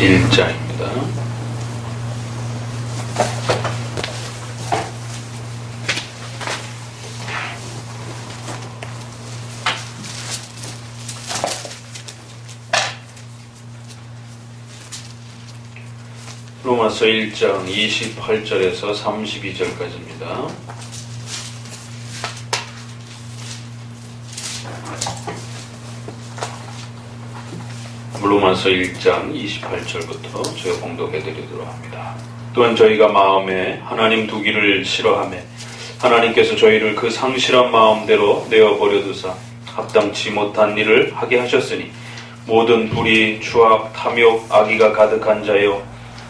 1장입니다. 로마서 1장 28절에서 32절까지입니다. 로마서 1장 28절부터 제가 봉독해 드리도록 합니다. 또한 저희가 마음에 하나님 두기를 싫어하며 하나님께서 저희를 그 상실한 마음대로 내어버려 두사 합당치 못한 일을 하게 하셨으니 모든 불의, 추악, 탐욕, 악의가 가득한 자여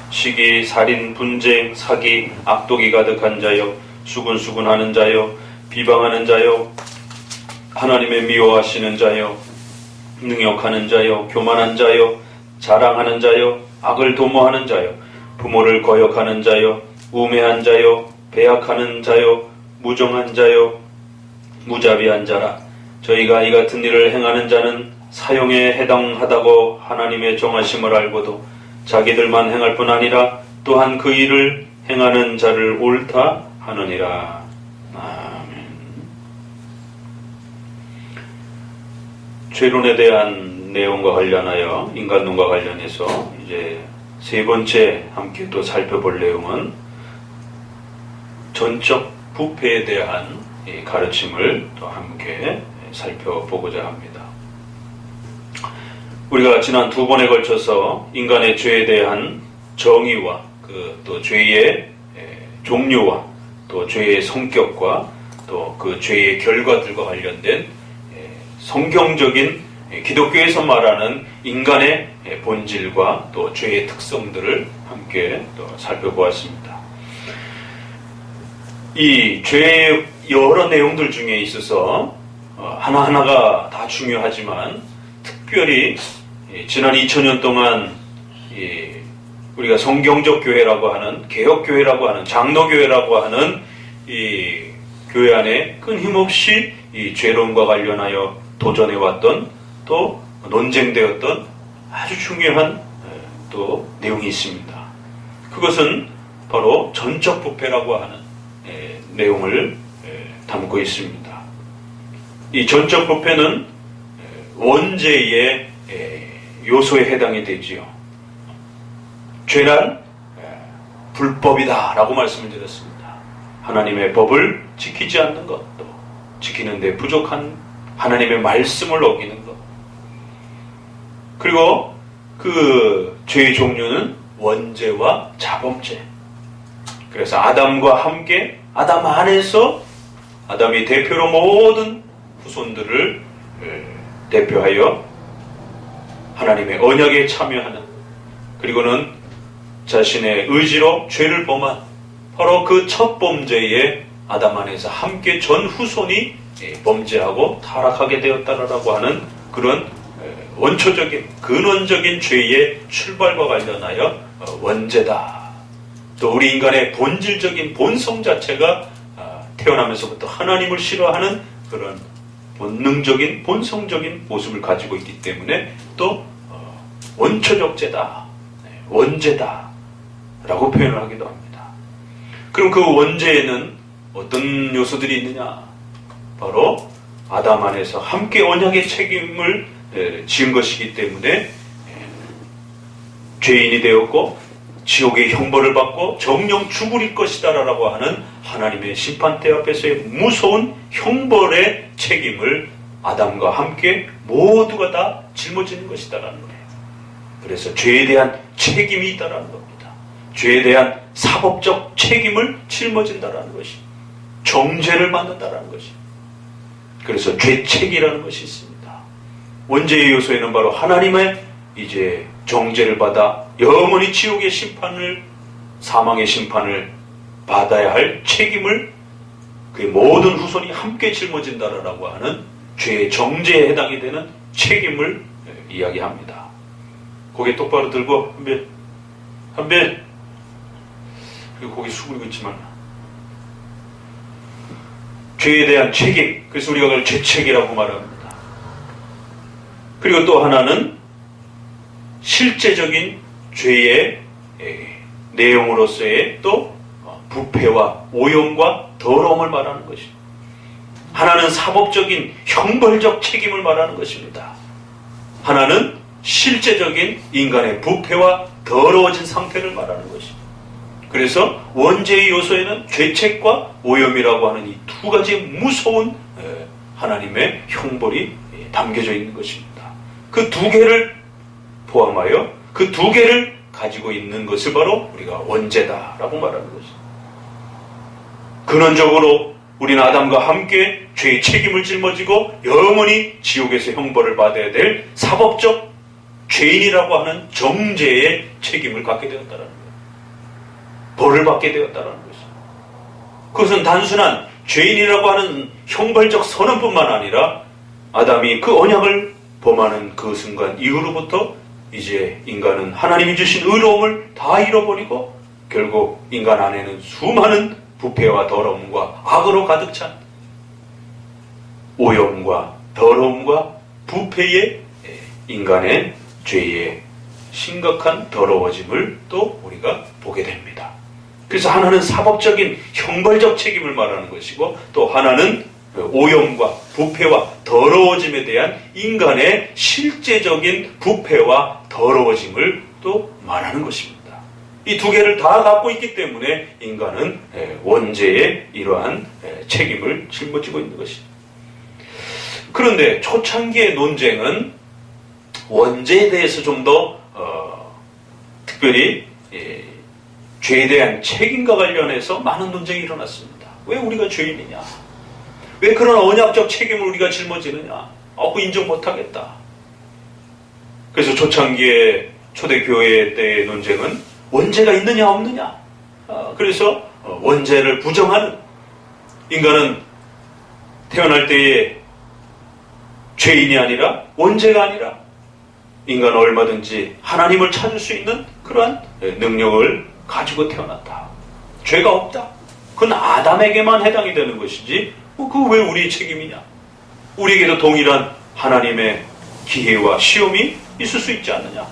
시기, 살인, 분쟁, 사기, 악독이 가득한 자여 수군수군하는 자여 비방하는 자여 하나님의 미워하시는 자여 능욕하는 자여 교만한 자여 자랑하는 자여 악을 도모하는 자여 부모를 거역하는 자여 우매한 자여 배약하는 자여 무정한 자여 무자비한 자라. 저희가 이 같은 일을 행하는 자는 사형에 해당하다고 하나님의 정하심을 알고도 자기들만 행할 뿐 아니라 또한 그 일을 행하는 자를 옳다 하느니라. 아멘. 죄론에 대한 내용과 관련하여 인간론과 관련해서 이제 세 번째 함께 또 살펴볼 내용은 전적 부패에 대한 가르침을 또 함께 살펴보고자 합니다. 우리가 지난 두 번에 걸쳐서 인간의 죄에 대한 정의와 또 죄의 종류와 또 죄의 성격과 또 그 죄의 결과들과 관련된 성경적인 기독교에서 말하는 인간의 본질과 또 죄의 특성들을 함께 또 살펴보았습니다. 이 죄의 여러 내용들 중에 있어서 하나하나가 다 중요하지만 특별히 지난 2000년 동안 우리가 성경적 교회라고 하는 개혁교회라고 하는 장로교회라고 하는 이 교회 안에 끊임없이 이 죄론과 관련하여 도전해왔던 또 논쟁되었던 아주 중요한 또 내용이 있습니다. 그것은 바로 전적 부패라고 하는 내용을 담고 있습니다. 이 전적 부패는 원죄의 요소에 해당이 되지요. 죄란 불법이다 라고 말씀을 드렸습니다. 하나님의 법을 지키지 않는 것, 또 지키는데 부족한 하나님의 말씀을 어기는 것. 그리고 그 죄의 종류는 원죄와 자범죄. 그래서 아담과 함께 아담 안에서 아담이 대표로 모든 후손들을 대표하여 하나님의 언약에 참여하는, 그리고는 자신의 의지로 죄를 범한 바로 그 첫 범죄에 아담 안에서 함께 전 후손이 범죄하고 타락하게 되었다라고 하는 그런 원초적인 근원적인 죄의 출발과 관련하여 원죄다. 또 우리 인간의 본질적인 본성 자체가 태어나면서부터 하나님을 싫어하는 그런 본능적인 본성적인 모습을 가지고 있기 때문에 또 원초적 죄다, 원죄다 라고 표현을 하기도 합니다. 그럼 그 원죄에는 어떤 요소들이 있느냐? 바로 아담 안에서 함께 언약의 책임을 지은 것이기 때문에 죄인이 되었고 지옥의 형벌을 받고 정령 죽으릴 것이다 라고 하는 하나님의 심판대 앞에서의 무서운 형벌의 책임을 아담과 함께 모두가 다 짊어지는 것이다 라는 거예요. 그래서 죄에 대한 책임이 있다라는 겁니다. 죄에 대한 사법적 책임을 짊어진다라는 것이, 정죄를 받는다라는 것이. 그래서 죄책이라는 것이 있습니다. 원죄의 요소에는 바로 하나님의 이제 정죄를 받아 영원히 지옥의 심판을, 사망의 심판을 받아야 할 책임을 그 모든 후손이 함께 짊어진다라고 하는 죄의 정죄에 해당이 되는 책임을 이야기합니다. 고개 똑바로 들고 한 배. 그리고 고개 숙이고 있지만 죄에 대한 책임, 그래서 우리가 그걸 죄책이라고 말합니다. 그리고 또 하나는 실제적인 죄의 내용으로서의 또 부패와 오염과 더러움을 말하는 것입니다. 하나는 사법적인 형벌적 책임을 말하는 것입니다. 하나는 실제적인 인간의 부패와 더러워진 상태를 말하는 것입니다. 그래서 원죄의 요소에는 죄책과 오염이라고 하는 이 두 가지 무서운 하나님의 형벌이 담겨져 있는 것입니다. 그 두 개를 포함하여 그 두 개를 가지고 있는 것을 바로 우리가 원죄다라고 말하는 것입니다. 근원적으로 우리는 아담과 함께 죄의 책임을 짊어지고 영원히 지옥에서 형벌을 받아야 될 사법적 죄인이라고 하는 정죄의 책임을 갖게 되었다는 거예요. 벌을 받게 되었다는 것입니다. 그것은 단순한 죄인이라고 하는 형벌적 선언뿐만 아니라 아담이 그 언약을 범하는 그 순간 이후로부터 이제 인간은 하나님이 주신 의로움을 다 잃어버리고 결국 인간 안에는 수많은 부패와 더러움과 악으로 가득 찬 오염과 더러움과 부패의 인간의 죄의 심각한 더러워짐을 또 우리가 보게 됩니다. 그래서 하나는 사법적인 형벌적 책임을 말하는 것이고 또 하나는 오염과 부패와 더러워짐에 대한 인간의 실제적인 부패와 더러워짐을 또 말하는 것입니다. 이 두 개를 다 갖고 있기 때문에 인간은 원죄의 이러한 책임을 짊어지고 있는 것입니다. 그런데 초창기의 논쟁은 원죄에 대해서 좀 더 특별히 죄에 대한 책임과 관련해서 많은 논쟁이 일어났습니다. 왜 우리가 죄인이냐? 왜 그런 언약적 책임을 우리가 짊어지느냐? 그 인정 못하겠다. 그래서 초창기의 초대교회 때의 논쟁은 원죄가 있느냐 없느냐? 그래서 원죄를 부정하는 인간은 태어날 때에 죄인이 아니라 원죄가 아니라 인간은 얼마든지 하나님을 찾을 수 있는 그러한 능력을 가지고 태어났다. 죄가 없다. 그건 아담에게만 해당이 되는 것이지 그거 왜 우리의 책임이냐? 우리에게도 동일한 하나님의 기회와 시험이 있을 수 있지 않느냐?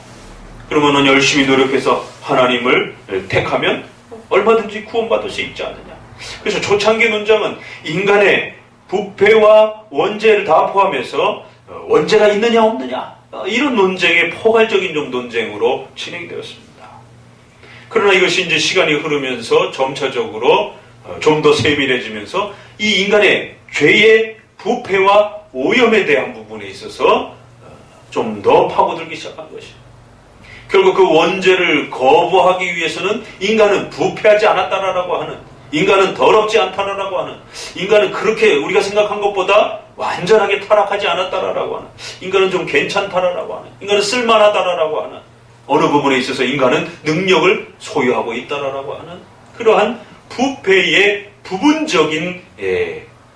그러면 열심히 노력해서 하나님을 택하면 얼마든지 구원받을 수 있지 않느냐? 그래서 초창기 논쟁은 인간의 부패와 원죄를 다 포함해서 원죄가 있느냐 없느냐 이런 논쟁의 포괄적인 논쟁으로 진행되었습니다. 그러나 이것이 이제 시간이 흐르면서 점차적으로 좀 더 세밀해지면서 이 인간의 죄의 부패와 오염에 대한 부분에 있어서 좀 더 파고들기 시작한 것이죠. 결국 그 원죄를 거부하기 위해서는 인간은 부패하지 않았다라고 하는, 인간은 더럽지 않다라고 하는, 인간은 그렇게 우리가 생각한 것보다 완전하게 타락하지 않았다라고 하는, 인간은 좀 괜찮다라고 하는, 인간은 쓸만하다라고 하는, 어느 부분에 있어서 인간은 능력을 소유하고 있다라고 하는 그러한 부패의 부분적인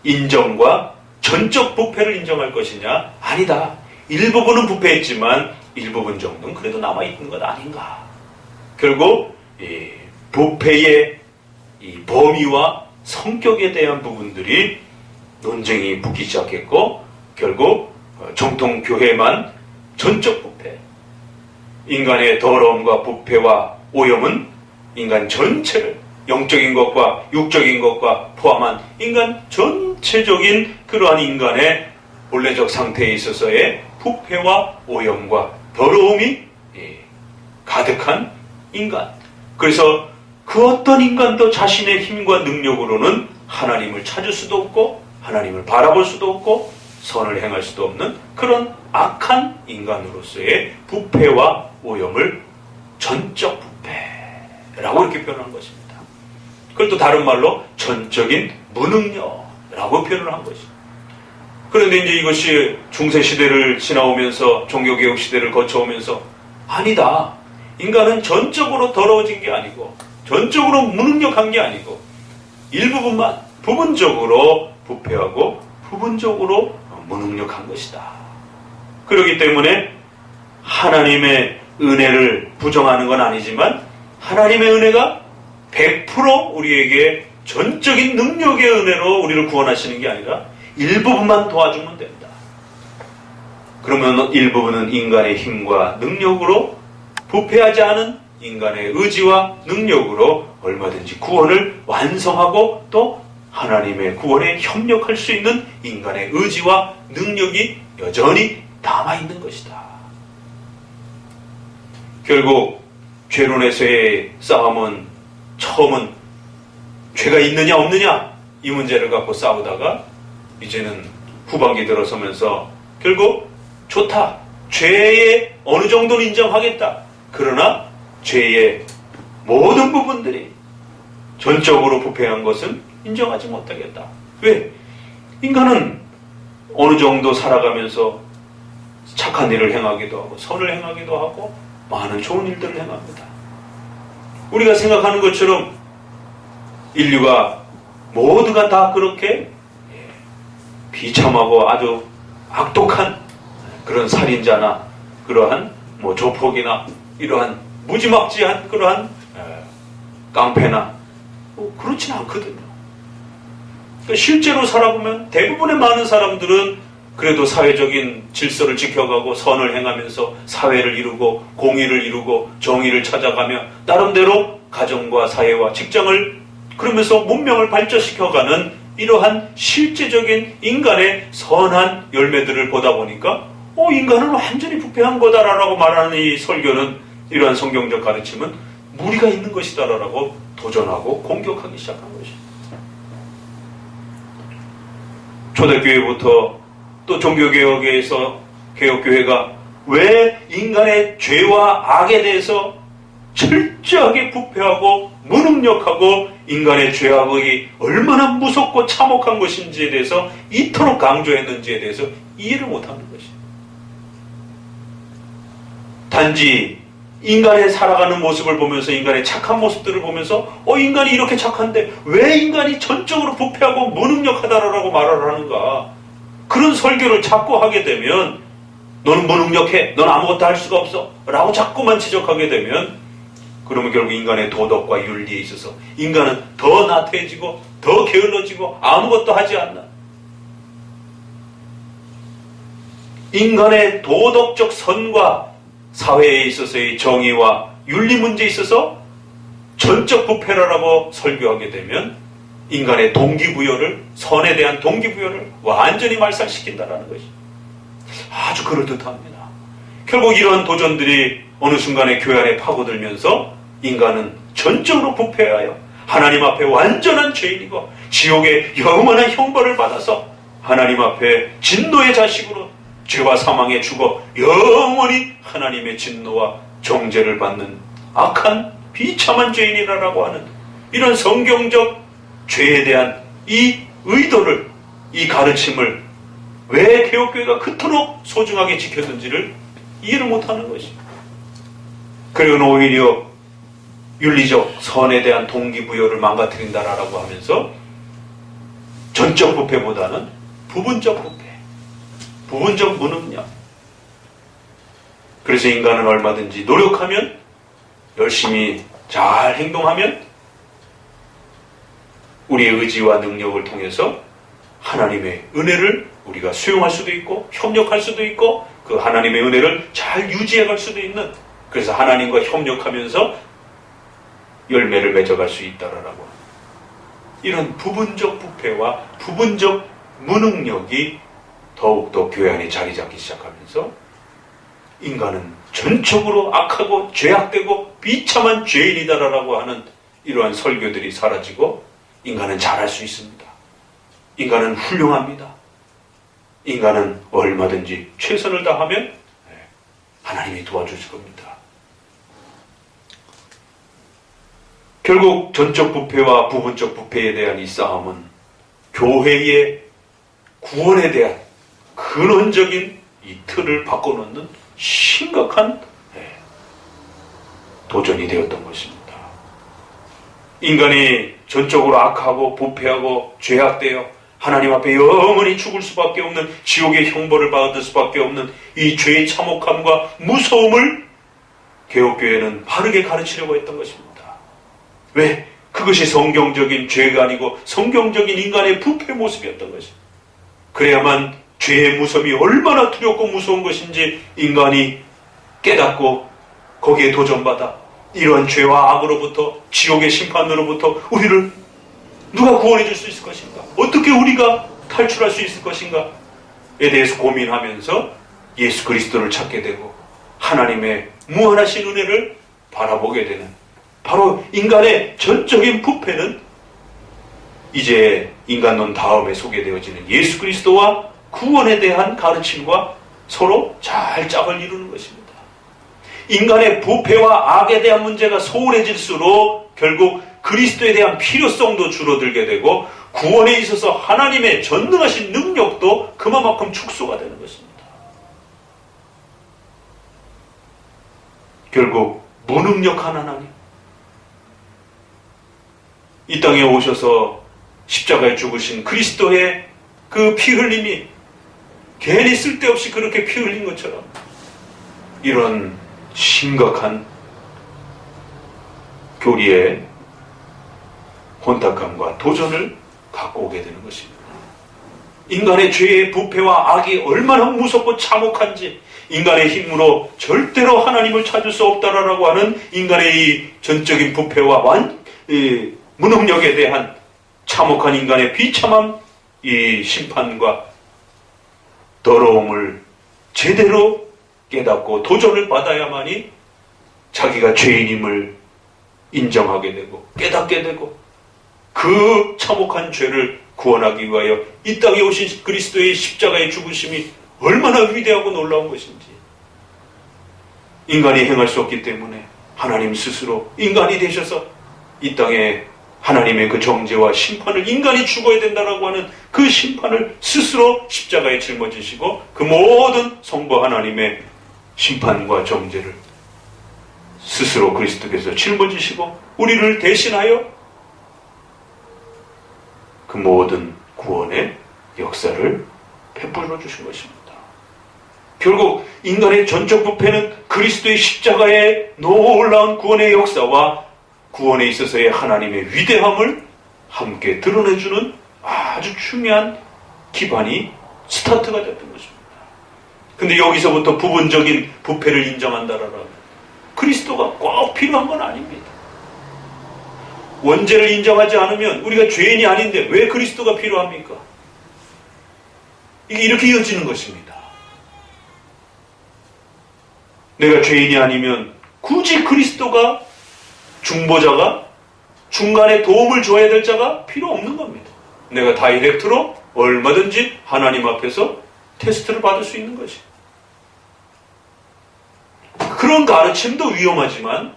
인정과 전적 부패를 인정할 것이냐? 아니다. 일부분은 부패했지만 일부분 정도는 그래도 남아있는 것 아닌가. 결국 부패의 이 범위와 성격에 대한 부분들이 논쟁이 붙기 시작했고 결국 정통 교회만 전적 부패, 인간의 더러움과 부패와 오염은 인간 전체를 영적인 것과 육적인 것과 포함한 인간 전체적인 그러한 인간의 본래적 상태에 있어서의 부패와 오염과 더러움이 가득한 인간. 그래서 그 어떤 인간도 자신의 힘과 능력으로는 하나님을 찾을 수도 없고 하나님을 바라볼 수도 없고 선을 행할 수도 없는 그런 악한 인간으로서의 부패와 오염을 전적 부패라고 이렇게 표현한 것입니다. 그걸 또 다른 말로 전적인 무능력이라고 표현을 한 것입니다. 그런데 이제 이것이 중세시대를 지나오면서 종교개혁 시대를 거쳐오면서 아니다. 인간은 전적으로 더러워진 게 아니고 전적으로 무능력한 게 아니고 일부분만 부분적으로 부패하고 부분적으로 무능력한 것이다. 그렇기 때문에 하나님의 은혜를 부정하는 건 아니지만 하나님의 은혜가 100% 우리에게 전적인 능력의 은혜로 우리를 구원하시는 게 아니라 일부분만 도와주면 된다. 그러면 일부분은 인간의 힘과 능력으로 부패하지 않은 인간의 의지와 능력으로 얼마든지 구원을 완성하고 또 하나님의 구원에 협력할 수 있는 인간의 의지와 능력이 여전히 남아있는 것이다. 결국 죄론에서의 싸움은 처음은 죄가 있느냐 없느냐 이 문제를 갖고 싸우다가 이제는 후반기 들어서면서 결국 좋다. 죄의 어느 정도는 인정하겠다. 그러나 죄의 모든 부분들이 전적으로 부패한 것은 인정하지 못하겠다. 왜? 인간은 어느 정도 살아가면서 착한 일을 행하기도 하고 선을 행하기도 하고 많은 좋은 일들을 행합니다. 우리가 생각하는 것처럼 인류가 모두가 다 그렇게 비참하고 아주 악독한 그런 살인자나 그러한 조폭이나 이러한 무지막지한 그러한 깡패나 그렇지는 않거든요. 그러니까 실제로 살아보면 대부분의 많은 사람들은 그래도 사회적인 질서를 지켜가고 선을 행하면서 사회를 이루고 공의를 이루고 정의를 찾아가며 나름대로 가정과 사회와 직장을 그러면서 문명을 발전시켜가는 이러한 실제적인 인간의 선한 열매들을 보다 보니까 인간은 완전히 부패한 거다라고 말하는 이 설교는 이러한 성경적 가르침은 무리가 있는 것이다라고 도전하고 공격하기 시작한 것입니다. 초대교회부터 또 종교개혁에서 개혁교회가 왜 인간의 죄와 악에 대해서 철저하게 부패하고 무능력하고 인간의 죄악이 얼마나 무섭고 참혹한 것인지에 대해서 이토록 강조했는지에 대해서 이해를 못하는 것입니다. 단지 인간의 살아가는 모습을 보면서 인간의 착한 모습들을 보면서 인간이 이렇게 착한데 왜 인간이 전적으로 부패하고 무능력하다라고 말을 하는가. 그런 설교를 자꾸 하게 되면 너는 무능력해. 넌 아무것도 할 수가 없어. 라고 자꾸만 지적하게 되면 그러면 결국 인간의 도덕과 윤리에 있어서 인간은 더 나태해지고 더 게을러지고 아무것도 하지 않나. 인간의 도덕적 선과 사회에 있어서의 정의와 윤리 문제에 있어서 전적 부패라고 설교하게 되면 인간의 동기부여를, 선에 대한 동기부여를 완전히 말살시킨다는 것이 아주 그럴듯합니다. 결국 이러한 도전들이 어느 순간에 교회 안에 파고들면서 인간은 전적으로 부패하여 하나님 앞에 완전한 죄인이고 지옥의 영원한 형벌을 받아서 하나님 앞에 진노의 자식으로 죄와 사망에 죽어 영원히 하나님의 진노와 정죄를 받는 악한 비참한 죄인이라고 하는 이런 성경적 죄에 대한 이 의도를, 이 가르침을 왜 개혁교회가 그토록 소중하게 지켰는지를 이해를 못하는 것입니다. 그리고는 오히려 윤리적 선에 대한 동기부여를 망가뜨린다라고 하면서 전적 부패보다는 부분적 부패, 부분적 무능력. 그래서 인간은 얼마든지 노력하면, 열심히 잘 행동하면 우리의 의지와 능력을 통해서 하나님의 은혜를 우리가 수용할 수도 있고 협력할 수도 있고 그 하나님의 은혜를 잘 유지해갈 수도 있는, 그래서 하나님과 협력하면서 열매를 맺어갈 수 있다라고 이런 부분적 부패와 부분적 무능력이 더욱더 교회 안에 자리 잡기 시작하면서 인간은 전적으로 악하고 죄악되고 비참한 죄인이다라고 하는 이러한 설교들이 사라지고 인간은 잘할 수 있습니다. 인간은 훌륭합니다. 인간은 얼마든지 최선을 다하면 하나님이 도와주실 겁니다. 결국 전적 부패와 부분적 부패에 대한 이 싸움은 교회의 구원에 대한 근원적인 이 틀을 바꿔놓는 심각한 도전이 되었던 것입니다. 인간이 전적으로 악하고 부패하고 죄악되어 하나님 앞에 영원히 죽을 수밖에 없는, 지옥의 형벌을 받을 수밖에 없는 이 죄의 참혹함과 무서움을 개혁교회는 바르게 가르치려고 했던 것입니다. 왜? 그것이 성경적인 죄가 아니고 성경적인 인간의 부패 모습이었던 것입니다. 그래야만 죄의 무서움이 얼마나 두렵고 무서운 것인지 인간이 깨닫고 거기에 도전받아 이런 죄와 악으로부터, 지옥의 심판으로부터 우리를 누가 구원해 줄 수 있을 것인가? 어떻게 우리가 탈출할 수 있을 것인가? 에 대해서 고민하면서 예수 그리스도를 찾게 되고 하나님의 무한하신 은혜를 바라보게 되는, 바로 인간의 전적인 부패는 이제 인간론 다음에 소개되어지는 예수 그리스도와 구원에 대한 가르침과 서로 잘 짝을 이루는 것입니다. 인간의 부패와 악에 대한 문제가 소홀해질수록 결국 그리스도에 대한 필요성도 줄어들게 되고 구원에 있어서 하나님의 전능하신 능력도 그만큼 축소가 되는 것입니다. 결국 무능력한 하나님, 이 땅에 오셔서 십자가에 죽으신 그리스도의 그 피 흘림이 괜히 쓸데없이 그렇게 피 흘린 것처럼 이런 심각한 교리의 혼탁함과 도전을 갖고 오게 되는 것입니다. 인간의 죄의 부패와 악이 얼마나 무섭고 참혹한지, 인간의 힘으로 절대로 하나님을 찾을 수 없다라고 하는 인간의 이 전적인 부패와 무능력에 대한 참혹한 인간의 비참한 이 심판과 더러움을 제대로 깨닫고 도전을 받아야만이 자기가 죄인임을 인정하게 되고 깨닫게 되고 그 참혹한 죄를 구원하기 위하여 이 땅에 오신 그리스도의 십자가의 죽으심이 얼마나 위대하고 놀라운 것인지, 인간이 행할 수 없기 때문에 하나님 스스로 인간이 되셔서 이 땅에 하나님의 그 정죄와 심판을, 인간이 죽어야 된다라고 하는 그 심판을 스스로 십자가에 짊어지시고 그 모든 성부 하나님의 심판과 정죄를 스스로 그리스도께서 짊어지시고 우리를 대신하여 그 모든 구원의 역사를 베풀어 주신 것입니다. 결국 인간의 전적 부패는 그리스도의 십자가의 놀라운 구원의 역사와 구원에 있어서의 하나님의 위대함을 함께 드러내주는 아주 중요한 기반이 스타트가 됐던 것입니다. 근데 여기서부터 부분적인 부패를 인정한다라면 그리스도가 꼭 필요한 건 아닙니다. 원죄를 인정하지 않으면 우리가 죄인이 아닌데 왜 그리스도가 필요합니까? 이게 이렇게 이어지는 것입니다. 내가 죄인이 아니면 굳이 그리스도가, 중보자가, 중간에 도움을 줘야 될 자가 필요 없는 겁니다. 내가 다이렉트로 얼마든지 하나님 앞에서 테스트를 받을 수 있는 것이. 그런 가르침도 위험하지만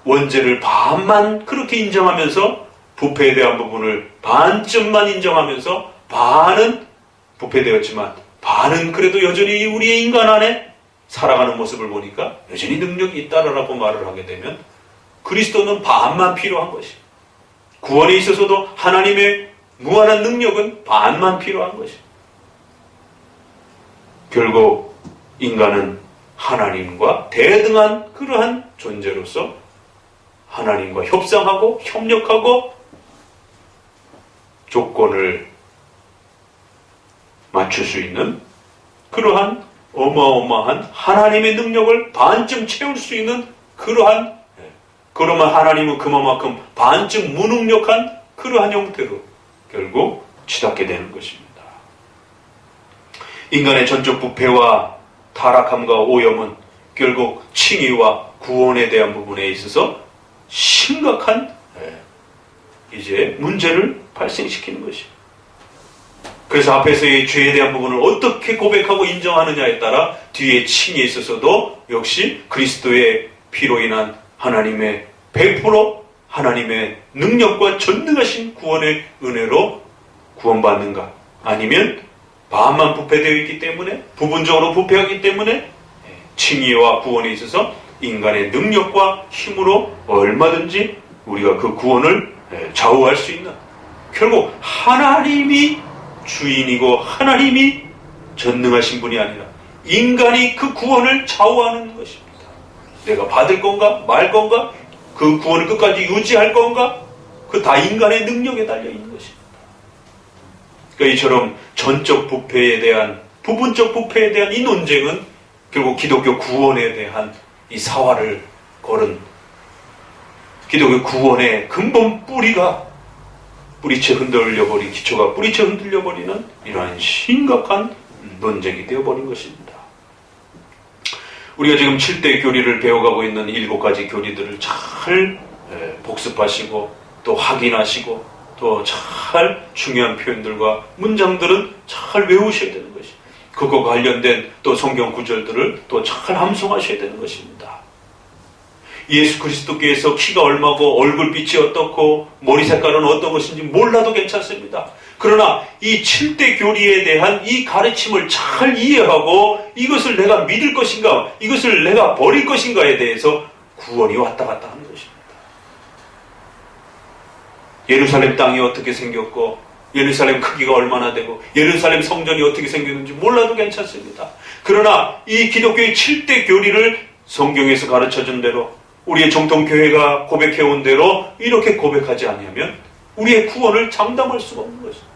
원죄를 반만 그렇게 인정하면서 부패에 대한 부분을 반쯤만 인정하면서 반은 부패되었지만 반은 그래도 여전히 우리의 인간 안에 살아가는 모습을 보니까 여전히 능력이 있다라고 말을 하게 되면 그리스도는 반만 필요한 것이, 구원에 있어서도 하나님의 무한한 능력은 반만 필요한 것이, 결국 인간은 하나님과 대등한 그러한 존재로서 하나님과 협상하고 협력하고 조건을 맞출 수 있는 그러한 어마어마한 하나님의 능력을 반쯤 채울 수 있는 그러면 하나님은 그만큼 반쯤 무능력한 그러한 형태로 결국 치닫게 되는 것입니다. 인간의 전적 부패와 타락함과 오염은 결국 칭의와 구원에 대한 부분에 있어서 심각한 이제 문제를 발생시키는 것입니다. 그래서 앞에서의 죄에 대한 부분을 어떻게 고백하고 인정하느냐에 따라 뒤에 칭의에 있어서도 역시 그리스도의 피로 인한 하나님의 100% 하나님의 능력과 전능하신 구원의 은혜로 구원받는가, 아니면 반만 부패되어 있기 때문에, 부분적으로 부패하기 때문에 칭의와 구원에 있어서 인간의 능력과 힘으로 얼마든지 우리가 그 구원을 좌우할 수 있는, 결국 하나님이 주인이고 하나님이 전능하신 분이 아니라 인간이 그 구원을 좌우하는 것입니다. 내가 받을 건가 말 건가, 그 구원을 끝까지 유지할 건가, 그 다 인간의 능력에 달려 있는 것입니다. 그러니까 이처럼 전적 부패에 대한, 부분적 부패에 대한 이 논쟁은 결국 기독교 구원에 대한 이 사활을 걸은 기독교 구원의 근본 뿌리채 흔들려버린, 기초가 뿌리채 흔들려버리는 이러한 심각한 논쟁이 되어버린 것입니다. 우리가 지금 7대 교리를 배워가고 있는 7가지 교리들을 잘 복습하시고 또 확인하시고 또 잘 중요한 표현들과 문장들은 잘 외우셔야 되는 것이, 그거 관련된 또 성경 구절들을 또 잘 함송하셔야 되는 것입니다. 예수 그리스도께서 키가 얼마고 얼굴빛이 어떻고 머리 색깔은 어떤 것인지 몰라도 괜찮습니다. 그러나 이 7대 교리에 대한 이 가르침을 잘 이해하고 이것을 내가 믿을 것인가, 이것을 내가 버릴 것인가에 대해서 구원이 왔다 갔다 하는 것입니다. 예루살렘 땅이 어떻게 생겼고 예루살렘 크기가 얼마나 되고 예루살렘 성전이 어떻게 생겼는지 몰라도 괜찮습니다. 그러나 이 기독교의 7대 교리를 성경에서 가르쳐준 대로 우리의 정통교회가 고백해온 대로 이렇게 고백하지 않으면 우리의 구원을 장담할 수가 없는 것입니다.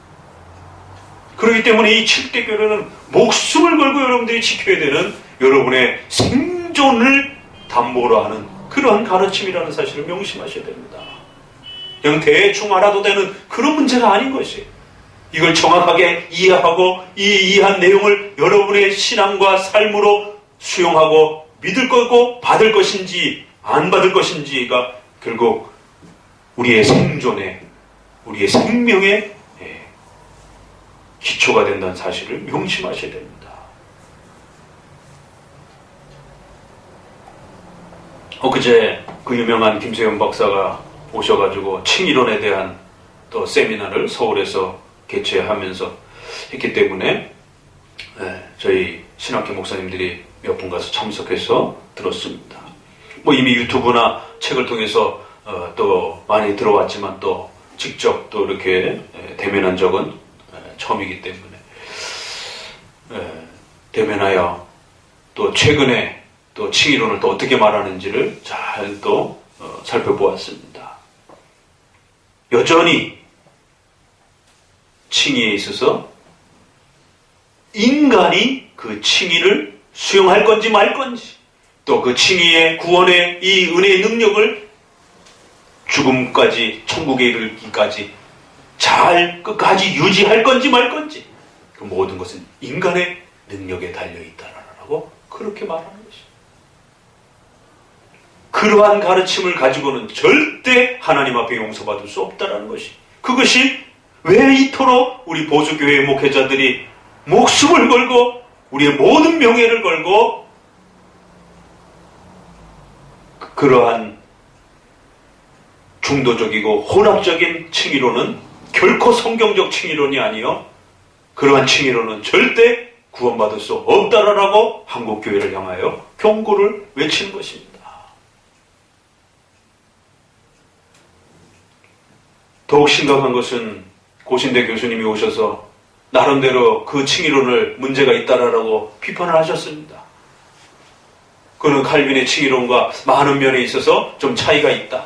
그렇기 때문에 이 7대 교리는 목숨을 걸고 여러분들이 지켜야 되는 여러분의 생존을 담보로 하는 그러한 가르침이라는 사실을 명심하셔야 됩니다. 그냥 대충 알아도 되는 그런 문제가 아닌 것이에요. 이걸 정확하게 이해하고 이 이해한 내용을 여러분의 신앙과 삶으로 수용하고 믿을 거고 받을 것인지 안 받을 것인지가 결국 우리의 생존에, 우리의 생명의 기초가 된다는 사실을 명심하셔야 됩니다. 엊그제 그 유명한 김세현 박사가 오셔가지고 칭의론에 대한 또 세미나를 서울에서 개최하면서 했기 때문에 저희 신학교 목사님들이 몇 분 가서 참석해서 들었습니다. 뭐 이미 유튜브나 책을 통해서 또 많이 들어왔지만 또 직접 또 이렇게 대면한 적은 처음이기 때문에 대면하여 또 최근에 또 칭의론을 또 어떻게 말하는지를 잘 또 살펴보았습니다. 여전히 칭의에 있어서 인간이 그 칭의를 수용할 건지 말 건지, 또 그 칭의의 구원의 이 은혜의 능력을 죽음까지, 천국에 이르기까지 잘 끝까지 유지할 건지 말 건지, 그 모든 것은 인간의 능력에 달려있다라고 그렇게 말하는 것입니다. 그러한 가르침을 가지고는 절대 하나님 앞에 용서받을 수 없다라는 것이, 그것이 왜 이토록 우리 보수교회의 목회자들이 목숨을 걸고 우리의 모든 명예를 걸고 그러한 중도적이고 혼합적인 칭의론은 결코 성경적 칭의론이 아니요, 그러한 칭의론은 절대 구원받을 수 없다라고 한국교회를 향하여 경고를 외치는 것입니다. 더욱 심각한 것은 고신대 교수님이 오셔서 나름대로 그 칭의론을 문제가 있다라고 비판을 하셨습니다. 그는 칼빈의 칭의론과 많은 면에 있어서 좀 차이가 있다.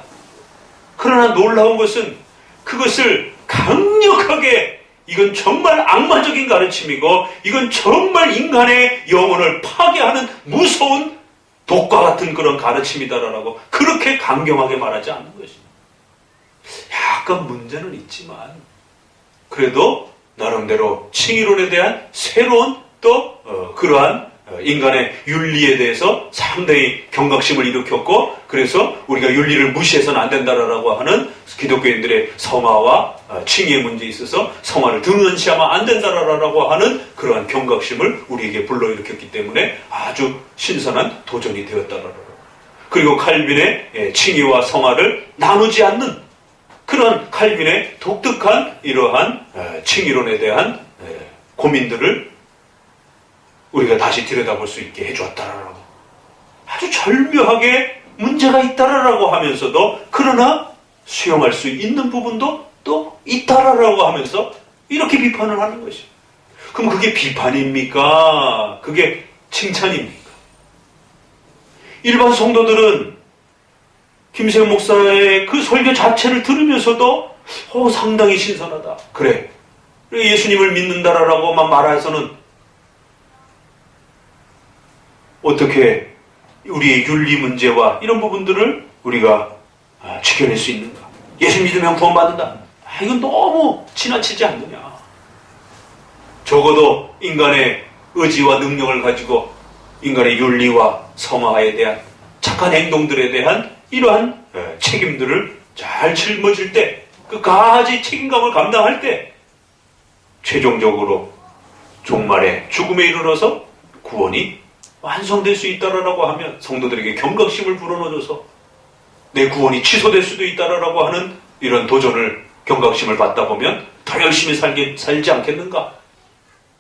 그러나 놀라운 것은 그것을 강력하게, 이건 정말 악마적인 가르침이고 이건 정말 인간의 영혼을 파괴하는 무서운 독과 같은 그런 가르침이다라고 그렇게 강경하게 말하지 않는 것입니다. 약간 문제는 있지만 그래도 나름대로 칭의론에 대한 새로운 또 그러한 인간의 윤리에 대해서 상당히 경각심을 일으켰고, 그래서 우리가 윤리를 무시해서는 안 된다라고 하는 기독교인들의 성화와 칭의의 문제에 있어서 성화를 등한시하면 안 된다라고 하는 그러한 경각심을 우리에게 불러일으켰기 때문에 아주 신선한 도전이 되었다라고. 그리고 칼빈의 칭의와 성화를 나누지 않는 그런 칼빈의 독특한 이러한 칭의론에 대한 고민들을 우리가 다시 들여다볼 수 있게 해주었다라고, 아주 절묘하게 문제가 있다라고 하면서도 그러나 수용할 수 있는 부분도 또 있다라고 하면서 이렇게 비판을 하는 것이에요. 그럼 그게 비판입니까? 그게 칭찬입니까? 일반 성도들은 김세현 목사의 그 설교 자체를 들으면서도 상당히 신선하다. 그래, 예수님을 믿는다라고만 말해서는 어떻게 우리의 윤리 문제와 이런 부분들을 우리가 지켜낼 수 있는가? 예수 믿으면 구원받는다. 이건 너무 지나치지 않느냐? 적어도 인간의 의지와 능력을 가지고 인간의 윤리와 성화에 대한 착한 행동들에 대한 이러한 책임들을 잘 짊어질 때, 끝까지 책임감을 감당할 때 최종적으로 종말에 죽음에 이르러서 구원이 완성될 수 있다라고 하면 성도들에게 경각심을 불어넣어줘서 내 구원이 취소될 수도 있다라고 하는 이런 도전을, 경각심을 받다 보면 더 열심히 살지 않겠는가?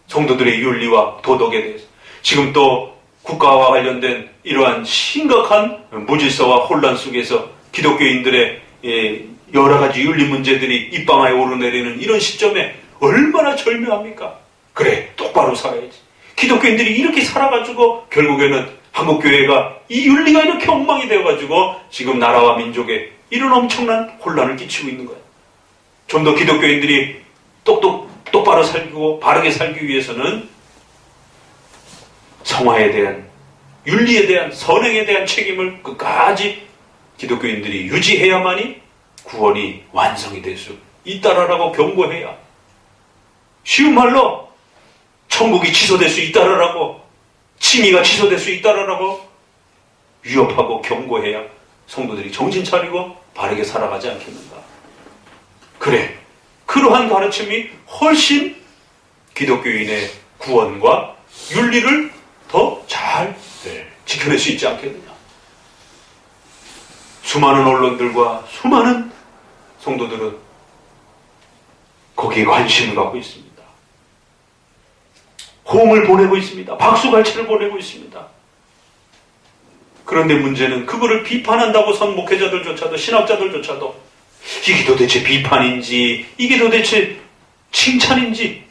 성도들의 윤리와 도덕에 대해서 지금 또 국가와 관련된 이러한 심각한 무질서와 혼란 속에서 기독교인들의 여러 가지 윤리 문제들이 입방아에 오르내리는 이런 시점에 얼마나 절묘합니까? 그래, 똑바로 살아야지. 기독교인들이 이렇게 살아가지고 결국에는 한국교회가 이 윤리가 이렇게 엉망이 되어가지고 지금 나라와 민족에 이런 엄청난 혼란을 끼치고 있는 거예요. 좀 더 기독교인들이 똑바로 살고 바르게 살기 위해서는 성화에 대한, 윤리에 대한, 선행에 대한 책임을 끝까지 기독교인들이 유지해야만이 구원이 완성이 될 수 있다라고 경고해야, 쉬운 말로 천국이 취소될 수 있다라고, 칭의가 취소될 수 있다라고 위협하고 경고해야 성도들이 정신 차리고 바르게 살아가지 않겠는가? 그래, 그러한 가르침이 훨씬 기독교인의 구원과 윤리를 더 잘 지켜낼 수 있지 않겠느냐? 수많은 언론들과 수많은 성도들은 거기에 관심을 갖고 있습니다. 호응을 보내고 있습니다. 박수갈채를 보내고 있습니다. 그런데 문제는 그거를 비판한다고 선 목회자들조차도, 신학자들조차도 이게 도대체 비판인지 이게 도대체 칭찬인지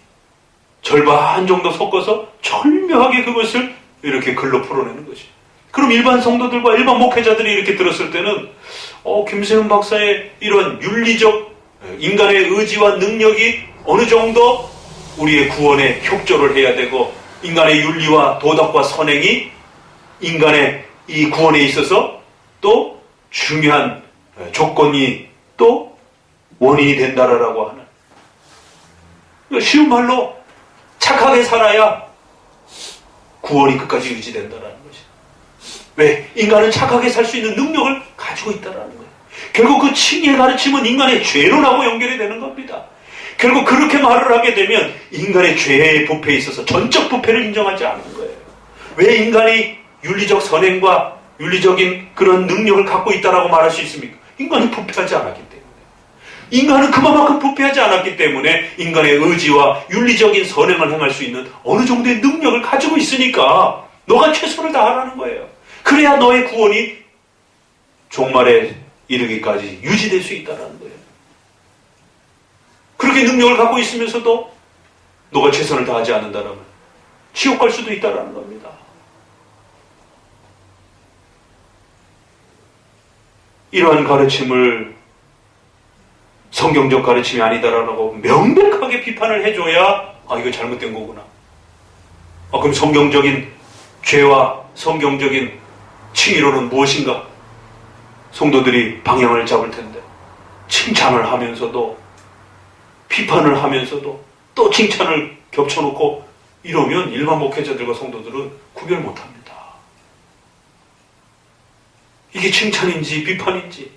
절반 정도 섞어서 절묘하게 그것을 이렇게 글로 풀어내는 것이. 그럼 일반 성도들과 일반 목회자들이 이렇게 들었을 때는 김세훈 박사의 이런 윤리적 인간의 의지와 능력이 어느 정도 우리의 구원에 협조를 해야 되고, 인간의 윤리와 도덕과 선행이 인간의 이 구원에 있어서 또 중요한 조건이 또 원인이 된다라고 하는, 쉬운 말로 착하게 살아야 구원이 끝까지 유지된다라는 것이. 왜? 인간은 착하게 살 수 있는 능력을 가지고 있다라는 거예요. 결국 그 칭의의 가르침은 인간의 죄론하고 연결이 되는 겁니다. 결국 그렇게 말을 하게 되면 인간의 죄의 부패에 있어서 전적 부패를 인정하지 않는 거예요. 왜 인간이 윤리적 선행과 윤리적인 그런 능력을 갖고 있다라고 말할 수 있습니까? 인간이 부패하지 않았기 때문에. 인간은 그만큼 부패하지 않았기 때문에 인간의 의지와 윤리적인 선행을 행할 수 있는 어느 정도의 능력을 가지고 있으니까 너가 최선을 다하라는 거예요. 그래야 너의 구원이 종말에 이르기까지 유지될 수 있다는 거예요. 그렇게 능력을 갖고 있으면서도 너가 최선을 다하지 않는다면 지옥 갈 수도 있다는 겁니다. 이러한 가르침을 성경적 가르침이 아니다라고 명백하게 비판을 해줘야 이거 잘못된 거구나. 그럼 성경적인 죄와 성경적인 칭의로는 무엇인가? 성도들이 방향을 잡을 텐데, 칭찬을 하면서도 비판을 하면서도 또 칭찬을 겹쳐놓고 이러면 일반 목회자들과 성도들은 구별 못합니다. 이게 칭찬인지 비판인지.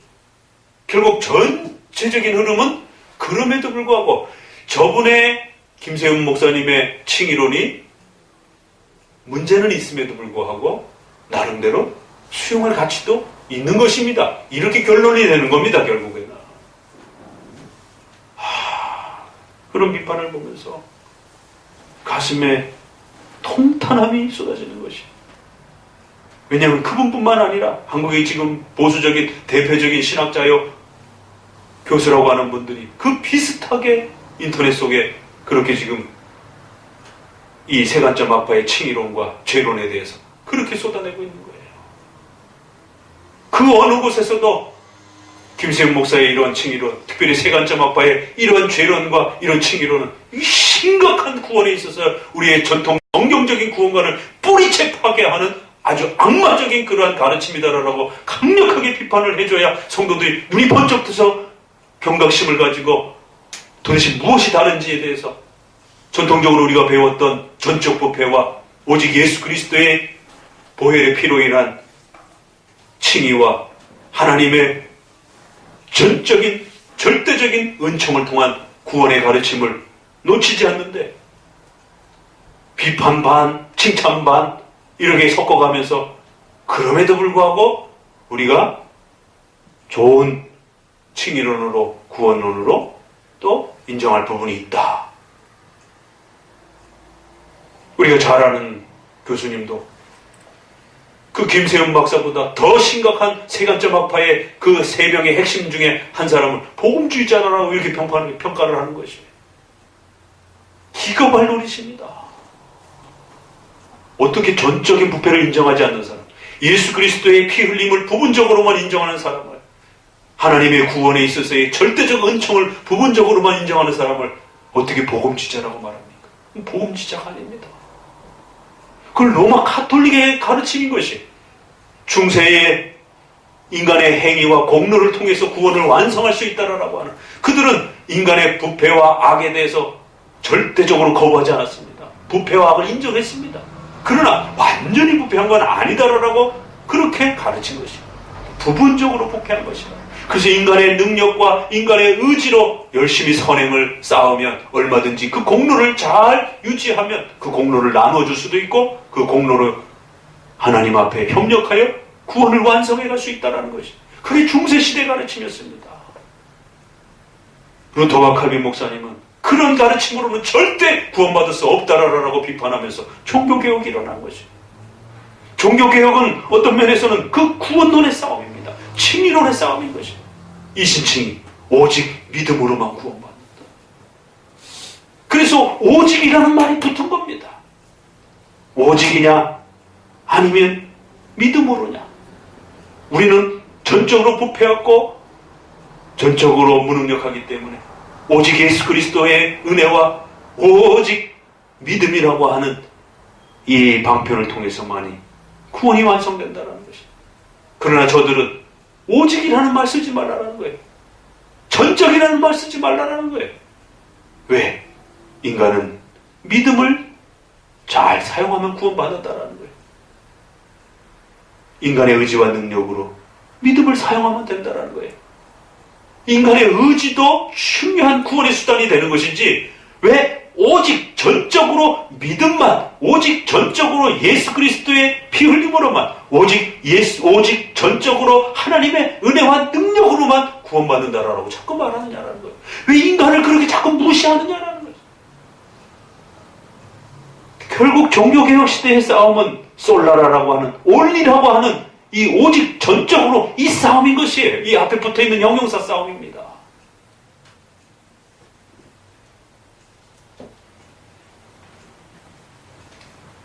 결국 전체적인 흐름은 그럼에도 불구하고 저분의 김세훈 목사님의 칭의론이 문제는 있음에도 불구하고 나름대로 수용할 가치도 있는 것입니다. 이렇게 결론이 되는 겁니다. 결국에는. 그런 비판을 보면서 가슴에 통탄함이 쏟아지는 것이. 왜냐하면 그분뿐만 아니라 한국의 지금 보수적인 대표적인 신학자요 교수라고 하는 분들이 그 비슷하게 인터넷 속에 그렇게 지금 이 세간점 아빠의 칭의론과 죄론에 대해서 그렇게 쏟아내고 있는 거예요. 그 어느 곳에서도 김세훈 목사의 이러한 칭의론, 특별히 세간점 아빠의 이러한 죄론과 이런 칭의론은 심각한 구원에 있어서 우리의 전통 성경적인 구원관을 뿌리채 파괴하는 아주 악마적인 그러한 가르침이다라고 강력하게 비판을 해줘야 성도들이 눈이 번쩍 뜨서 경각심을 가지고 도대체 무엇이 다른지에 대해서 전통적으로 우리가 배웠던 전적 부패와 오직 예수 그리스도의 보혈의 피로 인한 칭의와 하나님의 전적인 절대적인 은총을 통한 구원의 가르침을 놓치지 않는데 비판 반, 칭찬 반 이렇게 섞어가면서 그럼에도 불구하고 우리가 좋은 칭의론으로 구원론으로 또 인정할 부분이 있다. 우리가 잘 아는 교수님도 그 김세윤 박사보다 더 심각한 세간점 학파의 그 세 명의 핵심 중에 한 사람을 복음주의자라고 이렇게 평가를 하는 것입니다. 기겁할 노릇입니다. 어떻게 전적인 부패를 인정하지 않는 사람, 예수 그리스도의 피 흘림을 부분적으로만 인정하는 사람을, 하나님의 구원에 있어서의 절대적 은총을 부분적으로만 인정하는 사람을 어떻게 복음주의자라고 말합니까? 복음주의자가 아닙니다. 그걸 로마 가톨릭의 가르침인 것이 중세의 인간의 행위와 공로를 통해서 구원을 완성할 수 있다라고 하는, 그들은 인간의 부패와 악에 대해서 절대적으로 거부하지 않았습니다. 부패와 악을 인정했습니다. 그러나 완전히 부패한 건 아니다라고 그렇게 가르친 것입니다. 부분적으로 부패한 것이다. 그래서 인간의 능력과 인간의 의지로 열심히 선행을 쌓으면 얼마든지 그 공로를 잘 유지하면 그 공로를 나눠줄 수도 있고 그 공로를 하나님 앞에 협력하여 구원을 완성해 갈 수 있다는 것이, 그게 중세시대 가르침이었습니다. 루터와 칼빈 목사님은 그런 가르침으로는 절대 구원받을 수 없다라고 비판하면서 종교개혁이 일어난 것입니다. 종교개혁은 어떤 면에서는 그 구원론의 싸움입니다. 칭의론의 싸움인 것입니다. 이신칭의, 오직 믿음으로만 구원받는다. 그래서 오직이라는 말이 붙은 겁니다. 오직이냐 아니면 믿음으로냐. 우리는 전적으로 부패했고 전적으로 무능력하기 때문에 오직 예수 그리스도의 은혜와 오직 믿음이라고 하는 이 방편을 통해서만이 구원이 완성된다는 것입니다. 그러나 저들은 오직이라는 말 쓰지 말라는 거예요. 전적이라는 말 쓰지 말라는 거예요. 왜? 인간은 믿음을 잘 사용하면 구원받았다는 거예요. 인간의 의지와 능력으로 믿음을 사용하면 된다는 거예요. 인간의 의지도 중요한 구원의 수단이 되는 것이지, 왜 오직 전적으로 믿음만, 오직 전적으로 예수 그리스도의 피 흘림으로만, 오직 전적으로 하나님의 은혜와 능력으로만 구원받는다라고 자꾸 말하느냐라는 거예요. 왜 인간을 그렇게 자꾸 무시하느냐라는 거예요. 결국 종교개혁 시대의 싸움은 솔라라라고 하는, 올리라고 하는 이 오직 전적으로 이 싸움인 것이에요. 이 앞에 붙어있는 형용사 싸움입니다.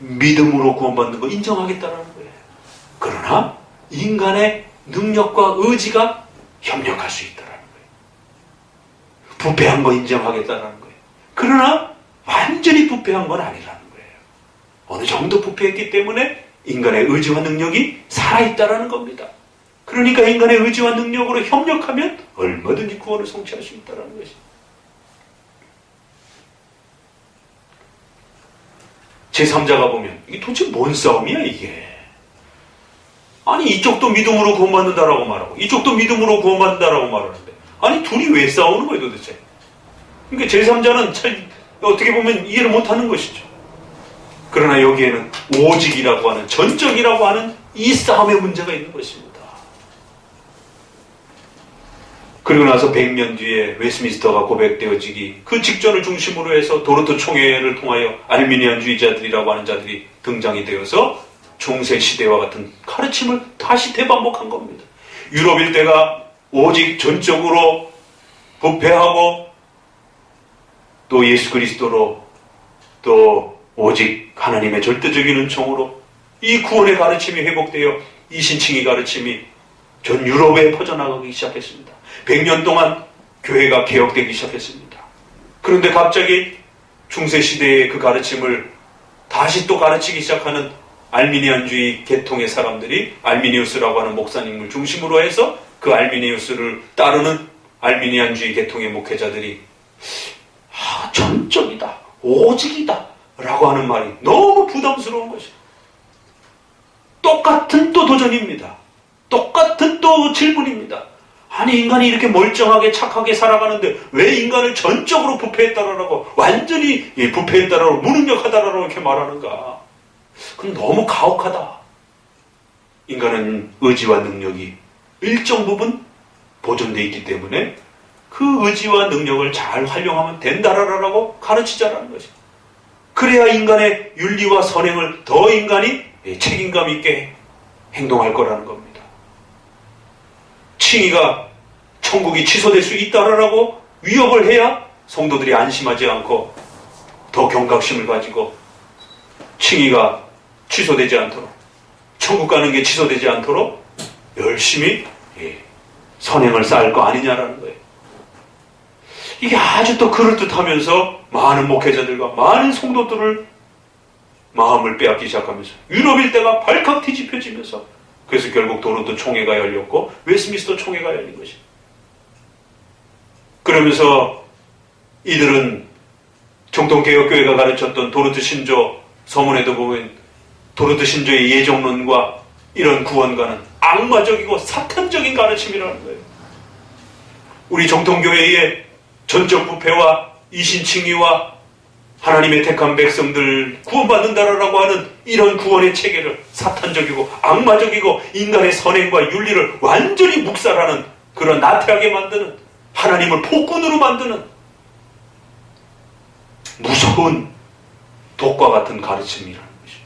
믿음으로 구원받는 거 인정하겠다는 거예요. 그러나 인간의 능력과 의지가 협력할 수 있다는 거예요. 부패한 거 인정하겠다는 거예요. 그러나 완전히 부패한 건 아니라는 거예요. 어느 정도 부패했기 때문에 인간의 의지와 능력이 살아있다는 겁니다. 그러니까 인간의 의지와 능력으로 협력하면 얼마든지 구원을 성취할 수 있다는 것입니다. 제3자가 보면 이게 도대체 뭔 싸움이야 이게. 아니 이쪽도 믿음으로 구원받는다라고 말하고 이쪽도 믿음으로 구원받는다라고 말하는데, 아니 둘이 왜 싸우는 거예요 도대체. 그러니까 제3자는 잘 어떻게 보면 이해를 못하는 것이죠. 그러나 여기에는 오직이라고 하는, 전적이라고 하는 이 싸움의 문제가 있는 것입니다. 그리고 나서 100년 뒤에 웨스민스터가 고백되어지기 그 직전을 중심으로 해서 도르토 총회를 통하여 알미니안주의자들이라고 하는 자들이 등장이 되어서 중세 시대와 같은 가르침을 다시 대반복한 겁니다. 유럽 일대가 오직 전적으로 부패하고 또 예수 그리스도로 또 오직 하나님의 절대적인 은총으로 이 구원의 가르침이 회복되어 이신칭의 가르침이 전 유럽에 퍼져나가기 시작했습니다. 100년 동안 교회가 개혁되기 시작했습니다. 그런데 갑자기 중세시대의 그 가르침을 다시 또 가르치기 시작하는 알미니안주의 계통의 사람들이 알미니우스라고 하는 목사님을 중심으로 해서 그 알미니우스를 따르는 알미니안주의 계통의 목회자들이 전적이다, 오직이다 라고 하는 말이 너무 부담스러운 것이에요. 똑같은 또 도전입니다. 똑같은 또 질문입니다. 아니, 인간이 이렇게 멀쩡하게 착하게 살아가는데 왜 인간을 전적으로 부패했다라고, 완전히 부패했다라고, 무능력하다라고 이렇게 말하는가? 그건 너무 가혹하다. 인간은 의지와 능력이 일정 부분 보존되어 있기 때문에 그 의지와 능력을 잘 활용하면 된다라고 가르치자라는 것이죠. 그래야 인간의 윤리와 선행을 더 인간이 책임감 있게 행동할 거라는 겁니다. 칭의가 천국이 취소될 수 있다라고 위협을 해야 성도들이 안심하지 않고 더 경각심을 가지고 칭의가 취소되지 않도록, 천국 가는 게 취소되지 않도록 열심히 선행을 쌓을 거 아니냐라는 거예요. 이게 아주 또 그럴듯하면서 많은 목회자들과 많은 성도들을 마음을 빼앗기 시작하면서 유럽 일대가 발칵 뒤집혀지면서, 그래서 결국 도론토 총회가 열렸고 웨스트민스터 총회가 열린 것입니다. 그러면서 이들은 정통개혁교회가 가르쳤던 도르트 신조 서문에도 보면 도르트 신조의 예정론과 이런 구원과는 악마적이고 사탄적인 가르침이라는 거예요. 우리 정통교회의 전적 부패와 이신칭의와 하나님의 택한 백성들 구원받는다라고 하는 이런 구원의 체계를 사탄적이고 악마적이고 인간의 선행과 윤리를 완전히 묵살하는, 그런 나태하게 만드는, 하나님을 폭군으로 만드는 무서운 독과 같은 가르침이라는 것이죠.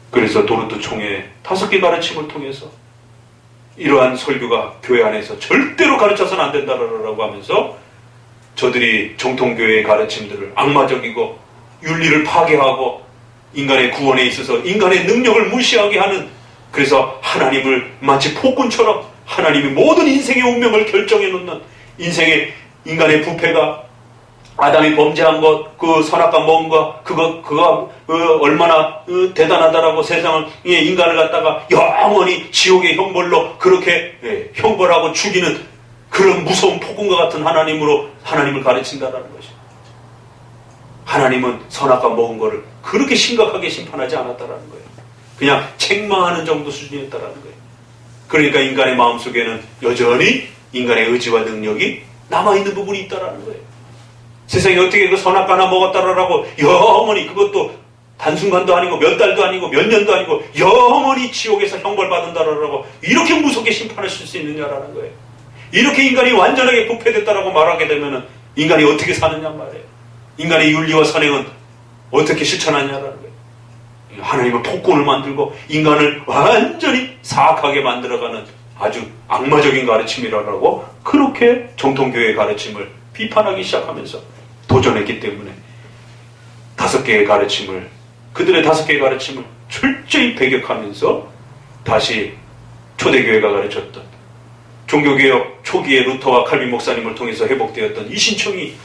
그래서 도르트 총회 5개 가르침을 통해서 이러한 설교가 교회 안에서 절대로 가르쳐서는 안 된다라고 하면서 저들이 정통교회의 가르침들을 악마적이고 윤리를 파괴하고 인간의 구원에 있어서 인간의 능력을 무시하게 하는, 그래서 하나님을 마치 폭군처럼 하나님이 모든 인생의 운명을 결정해 놓는, 인간의 부패가 아담이 범죄한 것, 그 선악과 먹은 것, 그가 얼마나 대단하다라고 세상을, 인간을 갖다가 영원히 지옥의 형벌로 그렇게 형벌하고 죽이는 그런 무서운 폭군과 같은 하나님을 가르친다라는 것이죠. 하나님은 선악과 먹은 거를 그렇게 심각하게 심판하지 않았다라는 거예요. 그냥 책망하는 정도 수준이었다라는 거예요. 그러니까 인간의 마음속에는 여전히 인간의 의지와 능력이 남아있는 부분이 있다라는 거예요. 세상에 어떻게 그 선악과나 먹었다라고 영원히, 그것도 단순간도 아니고 몇 달도 아니고 몇 년도 아니고 영원히 지옥에서 형벌받는다라고 이렇게 무섭게 심판하실 수 있느냐라는 거예요. 이렇게 인간이 완전하게 부패됐다라고 말하게 되면은 인간이 어떻게 사느냐 말이에요. 인간의 윤리와 선행은 어떻게 실천하냐라는 거예요. 하나님은 폭군을 만들고 인간을 완전히 사악하게 만들어가는 아주 악마적인 가르침이라고, 그렇게 정통교회의 가르침을 비판하기 시작하면서 도전했기 때문에 그들의 5개의 가르침을 철저히 배격하면서 다시 초대교회가 가르쳤던 종교개혁 초기의 루터와 칼빈 목사님을 통해서 회복되었던 이신청이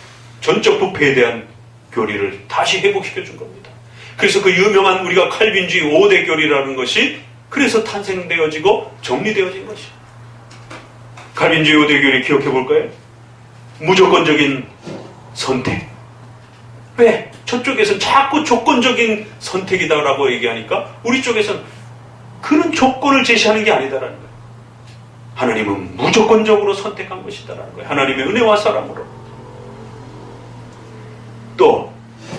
전적 부패에 대한 교리를 다시 회복시켜준 겁니다. 그래서 그 유명한 우리가 칼빈주의 5대 교리라는 것이 그래서 탄생되어지고 정리되어진 것이에요. 칼빈주의 5대 교리 기억해 볼까요? 무조건적인 선택. 왜? 저쪽에서는 자꾸 조건적인 선택이다라고 얘기하니까 우리 쪽에서는 그런 조건을 제시하는 게 아니다라는 거예요. 하나님은 무조건적으로 선택한 것이다라는 거예요. 하나님의 은혜와 사랑으로. 또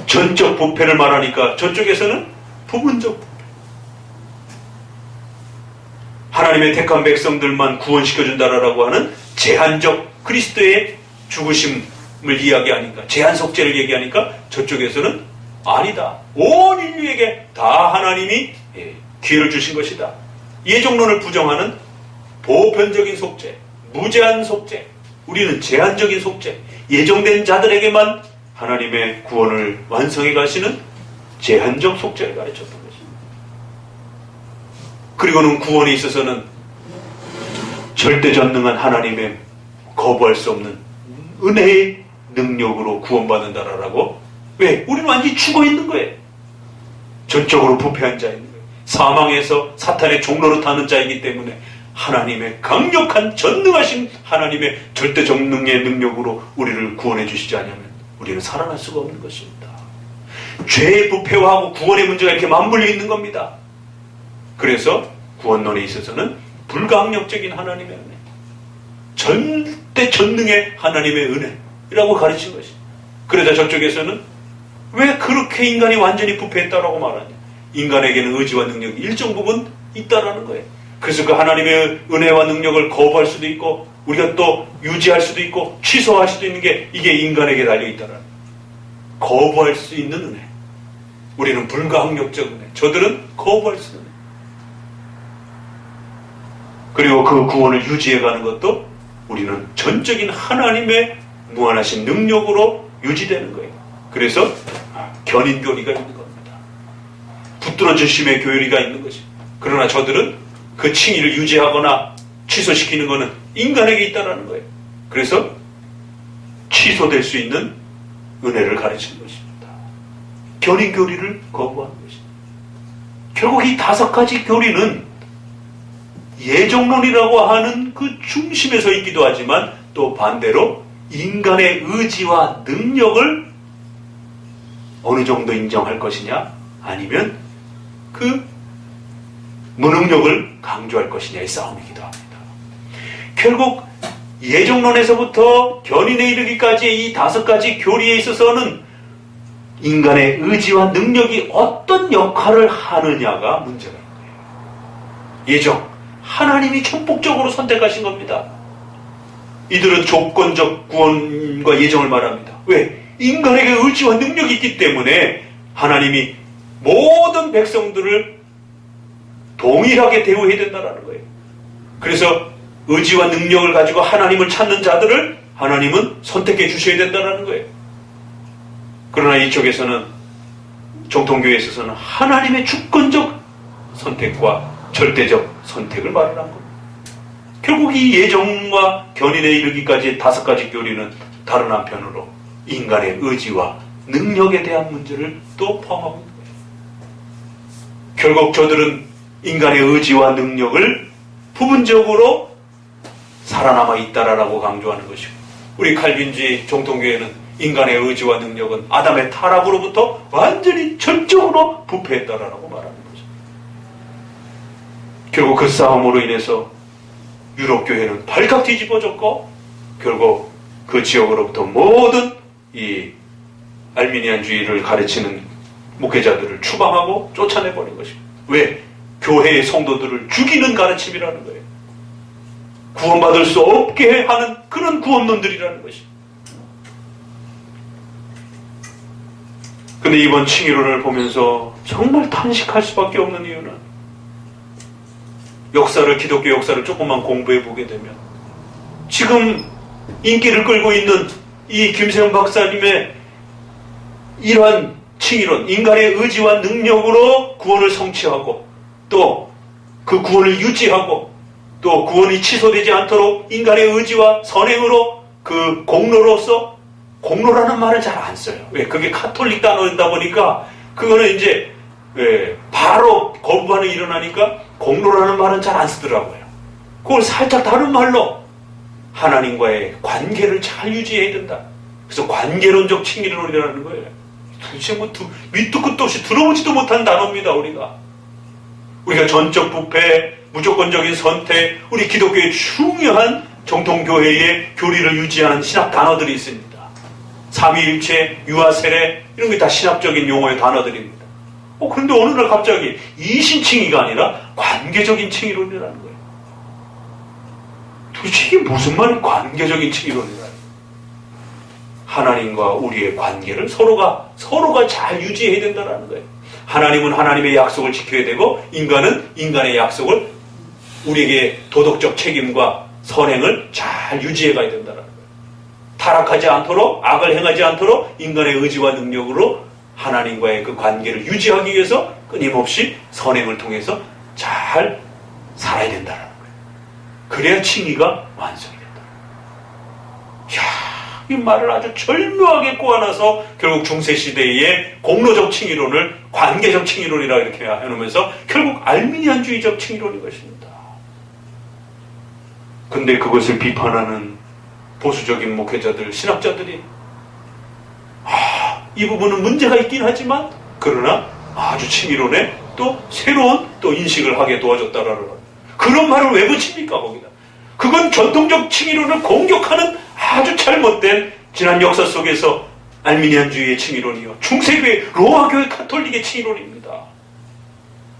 전적 부패를 말하니까 저쪽에서는 부분적 부패. 하나님의 택한 백성들만 구원시켜준다라고 하는 제한적 그리스도의 죽으심을 이야기하니까, 제한 속죄를 얘기하니까 저쪽에서는 아니다. 온 인류에게 다 하나님이 기회를 주신 것이다. 예정론을 부정하는 보편적인 속죄, 무제한 속죄, 우리는 제한적인 속죄, 예정된 자들에게만 하나님의 구원을 완성해 가시는 제한적 속죄를 가르쳤던 것입니다. 그리고는 구원에 있어서는 절대전능한 하나님의 거부할 수 없는 은혜의 능력으로 구원받는다라고. 왜? 우리는 완전히 죽어 있는 거예요. 전적으로 부패한 자인 거예요. 사망에서 사탄의 종로로 타는 자이기 때문에 하나님의 강력한 전능하신 하나님의 절대적 능력으로 우리를 구원해 주시지 않으면 우리는 살아날 수가 없는 것입니다. 죄의 부패화하고 구원의 문제가 이렇게 맞물려 있는 겁니다. 그래서 구원론에 있어서는 불가항력적인 하나님의 은혜, 절대 전능의 하나님의 은혜라고 가르친 것입니다. 그러자 저쪽에서는 왜 그렇게 인간이 완전히 부패했다라고 말하냐? 인간에게는 의지와 능력이 일정 부분 있다라는 거예요. 그래서 그 하나님의 은혜와 능력을 거부할 수도 있고 우리가 또 유지할 수도 있고 취소할 수도 있는 게 이게 인간에게 달려있다라는 거예요. 거부할 수 있는 은혜. 우리는 불가항력적 은혜. 저들은 거부할 수 있는 은혜. 그리고 그 구원을 유지해가는 것도 우리는 전적인 하나님의 무한하신 능력으로 유지되는 거예요. 그래서 견인교리가 있는 겁니다. 붙들어주심의 교리가 있는 거지. 그러나 저들은 그 칭의를 유지하거나 취소시키는 것은 인간에게 있다는 거예요. 그래서 취소될 수 있는 은혜를 가르치는 것입니다. 견인교리를 거부하는 것입니다. 결국 이 5가지 교리는 예정론이라고 하는 그 중심에 서 있기도 하지만 또 반대로 인간의 의지와 능력을 어느 정도 인정할 것이냐 아니면 그 무능력을 강조할 것이냐의 싸움이기도 합니다. 결국 예정론에서부터 견인에 이르기까지의 이 5가지 교리에 있어서는 인간의 의지와 능력이 어떤 역할을 하느냐가 문제가 있는 거예요. 예정, 하나님이 전폭적으로 선택하신 겁니다. 이들은 조건적 구원과 예정을 말합니다. 왜? 인간에게 의지와 능력이 있기 때문에 하나님이 모든 백성들을 동일하게 대우해야 된다는 거예요. 그래서 의지와 능력을 가지고 하나님을 찾는 자들을 하나님은 선택해 주셔야 된다는 거예요. 그러나 이쪽에서는 정통교회에 있어서는 하나님의 주권적 선택과 절대적 선택을 말하는 겁니다. 결국 이 예정과 견인에 이르기까지 5가지 교리는 다른 한편으로 인간의 의지와 능력에 대한 문제를 또 포함하고 있는 거예요. 결국 저들은 인간의 의지와 능력을 부분적으로 살아남아 있다라고 강조하는 것이고, 우리 칼빈주의 정통교회는 인간의 의지와 능력은 아담의 타락으로부터 완전히 전적으로 부패했다라고 말하는 거죠. 결국 그 싸움으로 인해서 유럽 교회는 발칵 뒤집어졌고 결국 그 지역으로부터 모든 이 알미니안주의를 가르치는 목회자들을 추방하고 쫓아내버린 것입니다. 왜? 교회의 성도들을 죽이는 가르침이라는 거예요. 구원받을 수 없게 하는 그런 구원론들이라는 것입니다. 근데 이번 칭의론을 보면서 정말 탄식할 수밖에 없는 이유는 역사를, 기독교 역사를 조금만 공부해 보게 되면 지금 인기를 끌고 있는 이 김세현 박사님의 이러한 칭의론, 인간의 의지와 능력으로 구원을 성취하고 또 그 구원을 유지하고 또 구원이 취소되지 않도록 인간의 의지와 선행으로 그 공로로서, 공로라는 말을 잘 안 써요. 왜? 그게 카톨릭 단어다 보니까 그거는 이제 바로 거부반응이 일어나니까 공로라는 말은 잘 안 쓰더라고요. 그걸 살짝 다른 말로 하나님과의 관계를 잘 유지해야 된다. 그래서 관계론적 칭의론이라는 거예요. 도대체 뭐 밑도 끝도 없이 들어보지도 못한 단어입니다. 우리가 전적 부패, 무조건적인 선택, 우리 기독교의 중요한 정통교회의 교리를 유지하는 신학 단어들이 있습니다. 삼위일체, 유아세례, 이런 게 다 신학적인 용어의 단어들입니다. 그런데 어느 날 갑자기 이신칭의가 아니라 관계적인 칭의론이라는 거예요. 도대체 이게 무슨 말이 관계적인 칭의론이라는 거예요? 하나님과 우리의 관계를 서로가 잘 유지해야 된다는 거예요. 하나님은 하나님의 약속을 지켜야 되고 인간은 인간의 약속을, 우리에게 도덕적 책임과 선행을 잘 유지해 가야 된다는 거예요. 타락하지 않도록, 악을 행하지 않도록 인간의 의지와 능력으로 하나님과의 그 관계를 유지하기 위해서 끊임없이 선행을 통해서 잘 살아야 된다는 거예요. 그래야 칭의가 완성이 된다. 이야, 이 말을 아주 절묘하게 꼬아놔서 결국 중세시대의 공로적 칭의론을 관계적 칭의론이라 이렇게 해놓으면서 결국 알미니안주의적 칭의론인 것입니다. 근데 그것을 비판하는 보수적인 목회자들, 신학자들이 이 부분은 문제가 있긴 하지만 그러나 아주 칭의론에 또 새로운 또 인식을 하게 도와줬다라는 그런 말을 왜 붙입니까 거기다. 그건 전통적 칭의론을 공격하는 아주 잘못된 지난 역사 속에서 알미니안주의의 칭의론이요 중세교회 로마교회 카톨릭의 칭의론입니다.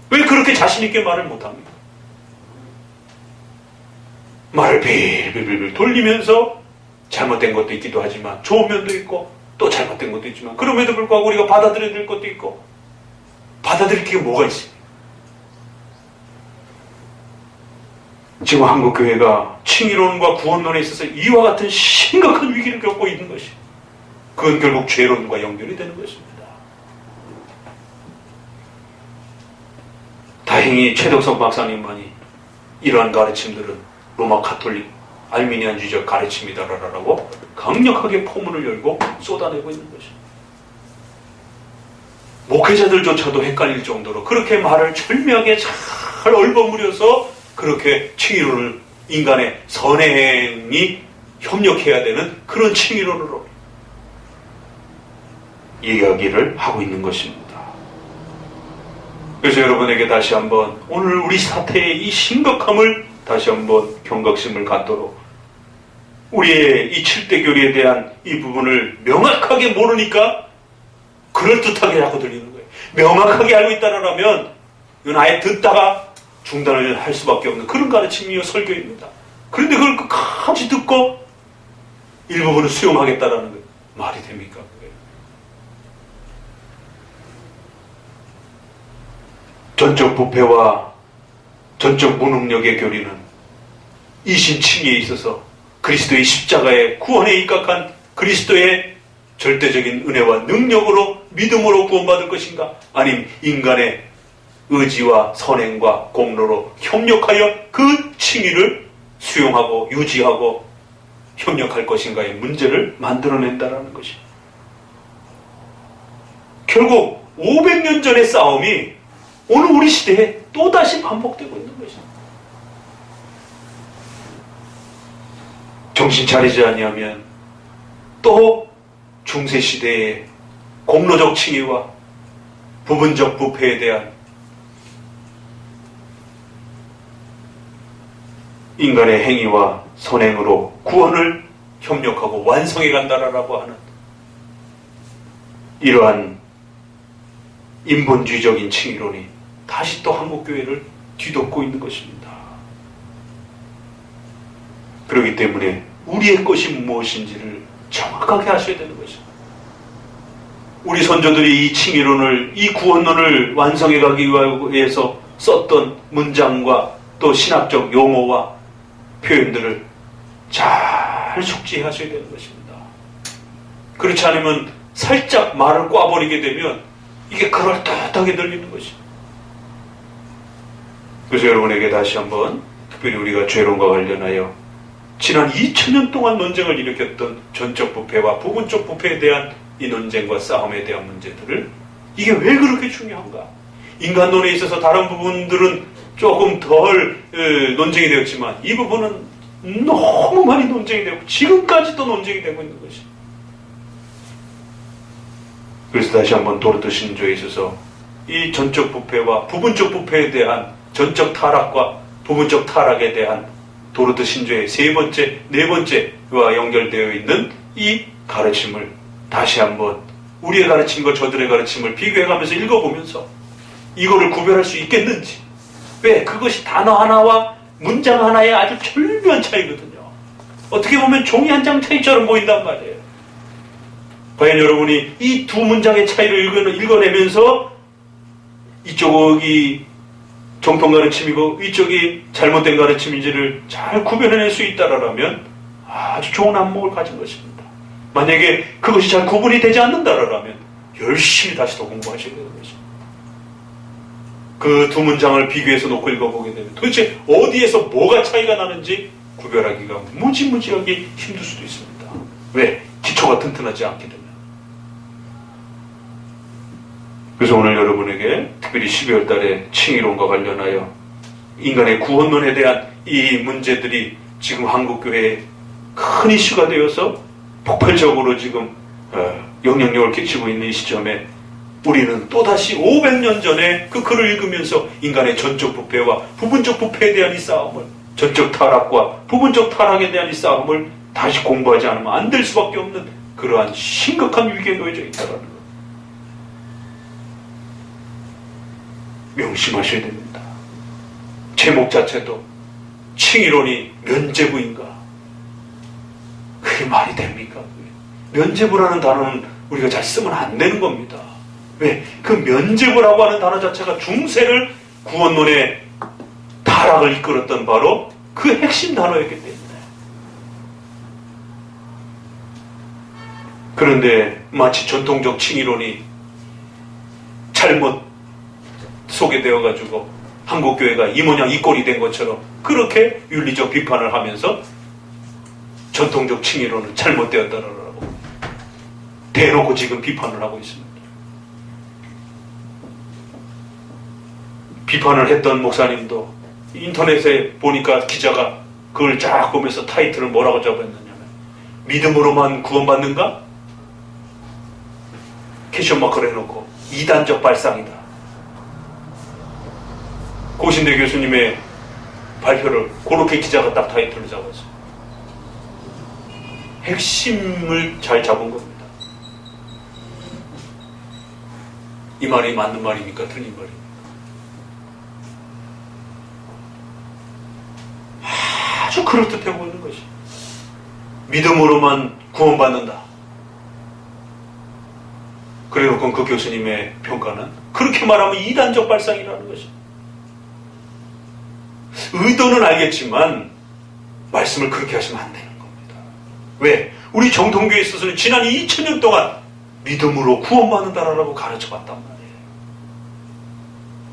왜 그렇게 자신있게 말을 못합니까? 말을 빌빌빌 돌리면서 잘못된 것도 있기도 하지만 좋은 면도 있고 또 잘못된 것도 있지만 그럼에도 불구하고 우리가 받아들여야 될 것도 있고 받아들일 게 뭐가 있습니까? 지금 한국교회가 칭의론과 구원론에 있어서 이와 같은 심각한 위기를 겪고 있는 것이 그건 결국 죄론과 연결이 되는 것입니다. 다행히 최덕석 박사님만이 이러한 가르침들은 로마 카톨릭 알미니안주의적 가르침이다라고 강력하게 포문을 열고 쏟아내고 있는 것입니다. 목회자들조차도 헷갈릴 정도로 그렇게 말을 절묘하게 잘 얼버무려서 그렇게 칭의론을 인간의 선행이 협력해야 되는 그런 칭의론으로 이야기를 하고 있는 것입니다. 그래서 여러분에게 다시 한번 오늘 우리 사태의 이 심각함을 다시 한번 경각심을 갖도록 우리의 이 7대 교리에 대한 이 부분을 명확하게 모르니까 그럴듯하게 자꾸 들리는 거예요. 명확하게 알고 있다라면 이건 아예 듣다가 중단을 할 수밖에 없는 그런 가르침이요 설교입니다. 그런데 그걸 끝까지 듣고 일부분을 수용하겠다라는 거예요. 말이 됩니까? 그게? 전적 부패와 전적 무능력의 교리는 이신칭의에 있어서 그리스도의 십자가의 구원에 입각한 그리스도의 절대적인 은혜와 능력으로 믿음으로 구원받을 것인가? 아니면 인간의 의지와 선행과 공로로 협력하여 그 칭의를 수용하고 유지하고 협력할 것인가의 문제를 만들어낸다라는 것입니다. 결국 500년 전의 싸움이 오늘 우리 시대에 또다시 반복되고 있는 것입니다. 정신 차리지 아니하면 또 중세시대의 공로적 칭의와 부분적 부패에 대한 인간의 행위와 선행으로 구원을 협력하고 완성해 간다라고 하는 이러한 인본주의적인 칭의론이 다시 또 한국교회를 뒤덮고 있는 것입니다. 그렇기 때문에 우리의 것이 무엇인지를 정확하게 하셔야 되는 것입니다. 우리 선조들이 이 칭의론을, 이 구원론을 완성해 가기 위해서 썼던 문장과 또 신학적 용어와 표현들을 잘 숙지하셔야 되는 것입니다. 그렇지 않으면 살짝 말을 꽈버리게 되면 이게 그럴듯하게 들리는 것입니다. 그래서 여러분에게 다시 한번 특별히 우리가 죄론과 관련하여 지난 2000년 동안 논쟁을 일으켰던 전적 부패와 부분적 부패에 대한 이 논쟁과 싸움에 대한 문제들을 이게 왜 그렇게 중요한가? 인간론에 있어서 다른 부분들은 조금 덜 논쟁이 되었지만 이 부분은 너무 많이 논쟁이 되고 지금까지도 논쟁이 되고 있는 것이. 그래서 다시 한번 도르트 신조에 있어서 이 전적 부패와 부분적 부패에 대한 전적 타락과 부분적 타락에 대한 도르트 신조의 세 번째, 네 번째와 연결되어 있는 이 가르침을 다시 한번 우리의 가르침과 저들의 가르침을 비교해가면서 읽어보면서 이거를 구별할 수 있겠는지. 왜? 그것이 단어 하나와 문장 하나의 아주 절묘한 차이거든요. 어떻게 보면 종이 한 장 차이처럼 보인단 말이에요. 과연 여러분이 이 두 문장의 차이를 읽어내면서 이쪽이 정통 가르침이고 이쪽이 잘못된 가르침인지를 잘 구별해낼 수 있다라면 아주 좋은 안목을 가진 것입니다. 만약에 그것이 잘 구분이 되지 않는다라면 열심히 다시 더 공부하셔야 되는 것입니다. 그 두 문장을 비교해서 놓고 읽어보게 되면 도대체 어디에서 뭐가 차이가 나는지 구별하기가 무지무지하게 힘들 수도 있습니다. 왜? 기초가 튼튼하지 않기 때문에. 그래서 오늘 여러분에게 특별히 12월 달에 칭의론과 관련하여 인간의 구원론에 대한 이 문제들이 지금 한국교회에 큰 이슈가 되어서 폭발적으로 지금 영향력을 끼치고 있는 이 시점에 우리는 또다시 500년 전에 그 글을 읽으면서 인간의 전적 부패와 부분적 부패에 대한 이 싸움을, 전적 타락과 부분적 타락에 대한 이 싸움을 다시 공부하지 않으면 안 될 수밖에 없는 그러한 심각한 위기에 놓여져 있다는 것. 명심하셔야 됩니다. 제목 자체도 칭의론이 면죄부인가? 그게 말이 됩니까? 면죄부라는 단어는 우리가 잘 쓰면 안 되는 겁니다. 왜? 그 면죄부라고 하는 단어 자체가 중세를 구원론의 타락을 이끌었던 바로 그 핵심 단어였기 때문에. 그런데 마치 전통적 칭의론이 잘못 소개되어가지고 한국교회가 이 모양 이 꼴이 된 것처럼 그렇게 윤리적 비판을 하면서 전통적 칭의론은 잘못되었다라고 대놓고 지금 비판을 하고 있습니다. 비판을 했던 목사님도 인터넷에 보니까 기자가 그걸 쫙 보면서 타이틀을 뭐라고 적었느냐면 믿음으로만 구원받는가? 캐션마크를 해놓고 이단적 발상이다. 고신대 교수님의 발표를 그렇게 기자가 딱 타이틀을 잡았어요. 핵심을 잘 잡은 겁니다. 이 말이 맞는 말입니까? 틀린 말입니까? 아주 그럴듯해 보이는 것이 믿음으로만 구원받는다. 그래놓고 그 교수님의 평가는 그렇게 말하면 이단적 발상이라는 것이. 의도는 알겠지만 말씀을 그렇게 하시면 안 되는 겁니다. 왜? 우리 정통교회에 있어서는 지난 2000년 동안 믿음으로 구원받는다라고 가르쳐봤단 말이에요.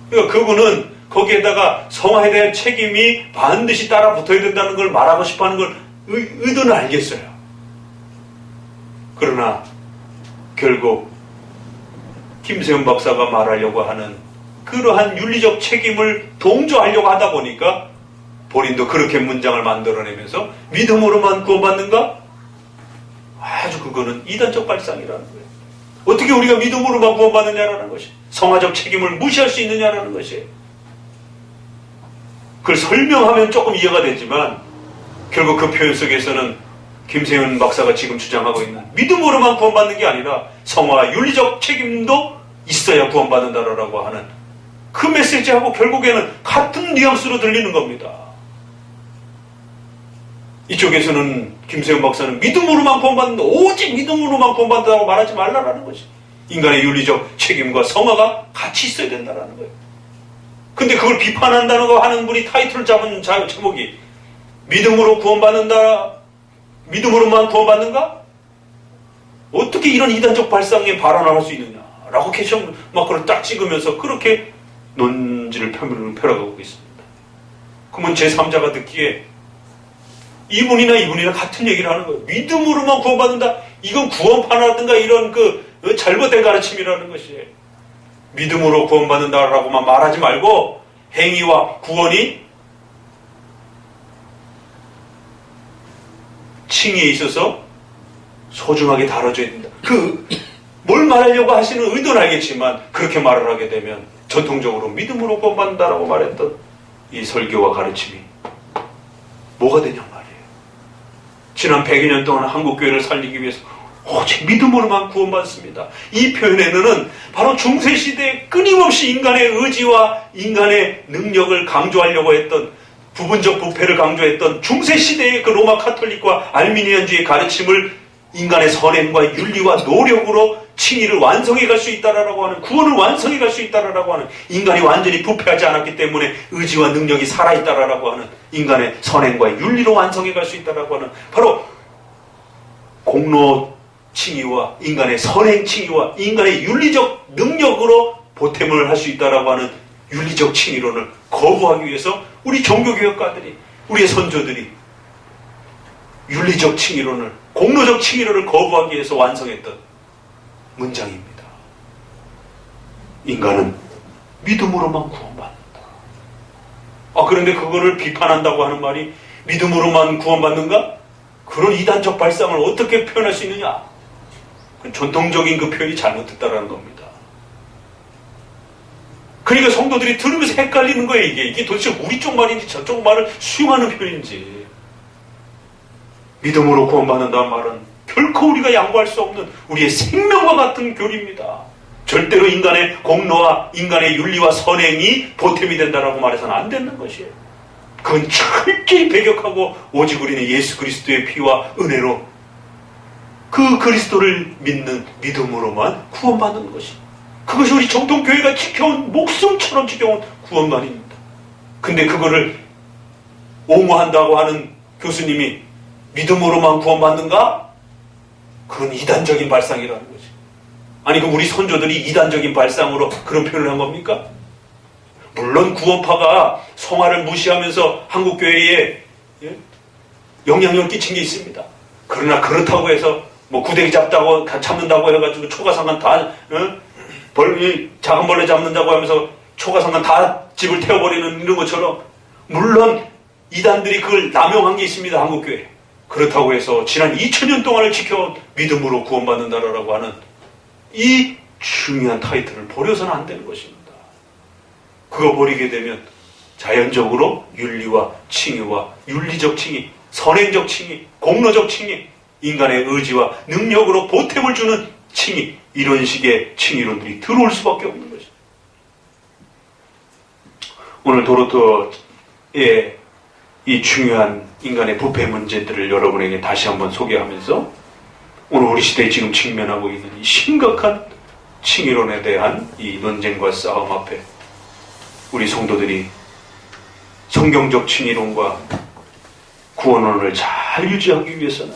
그러니까 그분은 거기에다가 성화에 대한 책임이 반드시 따라 붙어야 된다는 걸 말하고 싶어하는 걸 의도는 알겠어요. 그러나 결국 김세훈 박사가 말하려고 하는 그러한 윤리적 책임을 동조하려고 하다 보니까 본인도 그렇게 문장을 만들어내면서 믿음으로만 구원받는가? 아주 그거는 이단적 발상이라는 거예요. 어떻게 우리가 믿음으로만 구원받느냐라는 것이, 성화적 책임을 무시할 수 있느냐라는 것이에요. 그걸 설명하면 조금 이해가 되지만 결국 그 표현 속에서는 김세훈 박사가 지금 주장하고 있는 믿음으로만 구원받는 게 아니라 성화 윤리적 책임도 있어야 구원받는다라고 하는 그 메시지하고 결국에는 같은 뉘앙스로 들리는 겁니다. 이쪽에서는 김세훈 박사는 믿음으로만 구원받는다, 오직 믿음으로만 구원받는다고 말하지 말라라는 것이, 인간의 윤리적 책임과 성화가 같이 있어야 된다라는 거예요. 근데 그걸 비판한다는 하는 분이 타이틀을 잡은 제목이 믿음으로 구원받는다, 믿음으로만 구원받는가? 어떻게 이런 이단적 발상에 발언을 할 수 있느냐라고 캐션 마크를 딱 찍으면서 그렇게 논지를 펴나가고 있습니다. 그러면 제3자가 듣기에 이분이나 같은 얘기를 하는 거예요. 믿음으로만 구원받는다? 이건 구원파라든가 이런 잘못된 가르침이라는 것이에요. 믿음으로 구원받는다라고만 말하지 말고 행위와 구원이 칭의에 있어서 소중하게 다뤄져야 된다. 뭘 말하려고 하시는 의도는 알겠지만 그렇게 말을 하게 되면 전통적으로 믿음으로 구원받는다라고 말했던 이 설교와 가르침이 뭐가 되냐 말이에요. 지난 100여 년 동안 한국교회를 살리기 위해서 오직 믿음으로만 구원받습니다. 이 표현에는 바로 중세시대에 끊임없이 인간의 의지와 인간의 능력을 강조하려고 했던, 부분적 부패를 강조했던 중세시대의 그 로마 카톨릭과 알미니안주의 가르침을 인간의 선행과 윤리와 노력으로 칭의를 완성해 갈 수 있다라고 하는, 구원을 완성해 갈 수 있다라고 하는, 인간이 완전히 부패하지 않았기 때문에 의지와 능력이 살아있다라고 하는, 인간의 선행과 윤리로 완성해 갈 수 있다라고 하는, 바로 공로 칭의와 인간의 선행 칭의와 인간의 윤리적 능력으로 보탬을 할 수 있다라고 하는 윤리적 칭의론을 거부하기 위해서 우리 종교개혁가들이, 우리의 선조들이 윤리적 칭의론을 공로적 칭의를 거부하기 위해서 완성했던 문장입니다. 인간은 믿음으로만 구원받는다. 그런데 그거를 비판한다고 하는 말이 믿음으로만 구원받는가? 그런 이단적 발상을 어떻게 표현할 수 있느냐? 전통적인 그 표현이 잘못됐다라는 겁니다. 그러니까 성도들이 들으면서 헷갈리는 거예요. 이게 도대체 우리 쪽 말인지 저쪽 말을 수용하는 표현인지. 믿음으로 구원받는다는 말은 결코 우리가 양보할 수 없는 우리의 생명과 같은 교리입니다. 절대로 인간의 공로와 인간의 윤리와 선행이 보탬이 된다라고 말해서는 안 되는 것이에요. 그건 철저히 배격하고 오직 우리는 예수 그리스도의 피와 은혜로 그 그리스도를 믿는 믿음으로만 구원받는 것이, 그것이 우리 정통교회가 지켜온, 목숨처럼 지켜온 구원만입니다. 근데 그거를 옹호한다고 하는 교수님이 믿음으로만 구원받는가? 그건 이단적인 발상이라는 거지. 아니, 그럼 우리 선조들이 이단적인 발상으로 그런 표현을 한 겁니까? 물론 구원파가 성화를 무시하면서 한국교회에 영향력을 끼친 게 있습니다. 그러나 그렇다고 해서 뭐 구데기 잡는다고 해가지고 초가상간 다 작은 벌레 잡는다고 하면서 초가상간 다 집을 태워버리는 이런 것처럼, 물론 이단들이 그걸 남용한 게 있습니다. 한국교회. 그렇다고 해서 지난 2000년 동안을 지켜온 믿음으로 구원받는다라고 하는 이 중요한 타이틀을 버려서는 안 되는 것입니다. 그거 버리게 되면 자연적으로 윤리와 칭의와 윤리적 칭의, 선행적 칭의, 공로적 칭의, 인간의 의지와 능력으로 보탬을 주는 칭의, 이런 식의 칭의론들이 들어올 수밖에 없는 것입니다. 오늘 도르트의 이 중요한 인간의 부패 문제들을 여러분에게 다시 한번 소개하면서 오늘 우리 시대에 지금 직면하고 있는 이 심각한 칭의론에 대한 이 논쟁과 싸움 앞에 우리 성도들이 성경적 칭의론과 구원론을 잘 유지하기 위해서는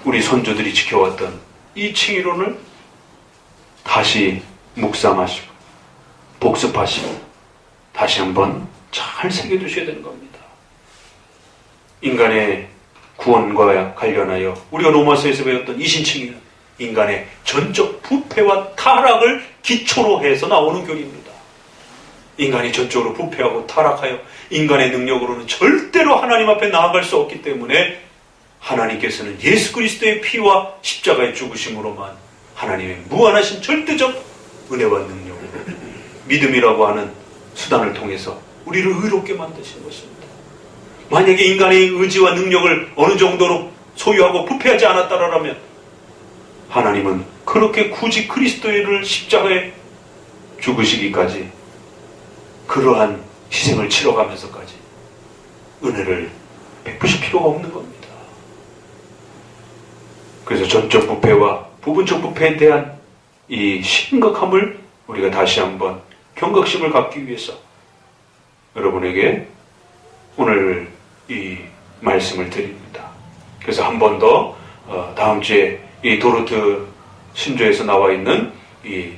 우리 선조들이 지켜왔던 이 칭의론을 다시 묵상하시고 복습하시고 다시 한번 잘 새겨두셔야 되는 겁니다. 인간의 구원과 관련하여 우리가 로마서에서 배웠던 이신칭의는 인간의 전적 부패와 타락을 기초로 해서 나오는 교리입니다. 인간이 전적으로 부패하고 타락하여 인간의 능력으로는 절대로 하나님 앞에 나아갈 수 없기 때문에 하나님께서는 예수 그리스도의 피와 십자가의 죽으심으로만 하나님의 무한하신 절대적 은혜와 능력으로 믿음이라고 하는 수단을 통해서 우리를 의롭게 만드신 것입니다. 만약에 인간의 의지와 능력을 어느 정도로 소유하고 부패하지 않았다라면 하나님은 그렇게 굳이 그리스도를 십자가에 죽으시기까지 그러한 희생을 치러가면서까지 은혜를 베푸실 필요가 없는 겁니다. 그래서 전적 부패와 부분적 부패에 대한 이 심각함을 우리가 다시 한번 경각심을 갖기 위해서 여러분에게 오늘 이 말씀을 드립니다. 그래서 한 번 더 다음 주에 이 도르트 신조에서 나와 있는 이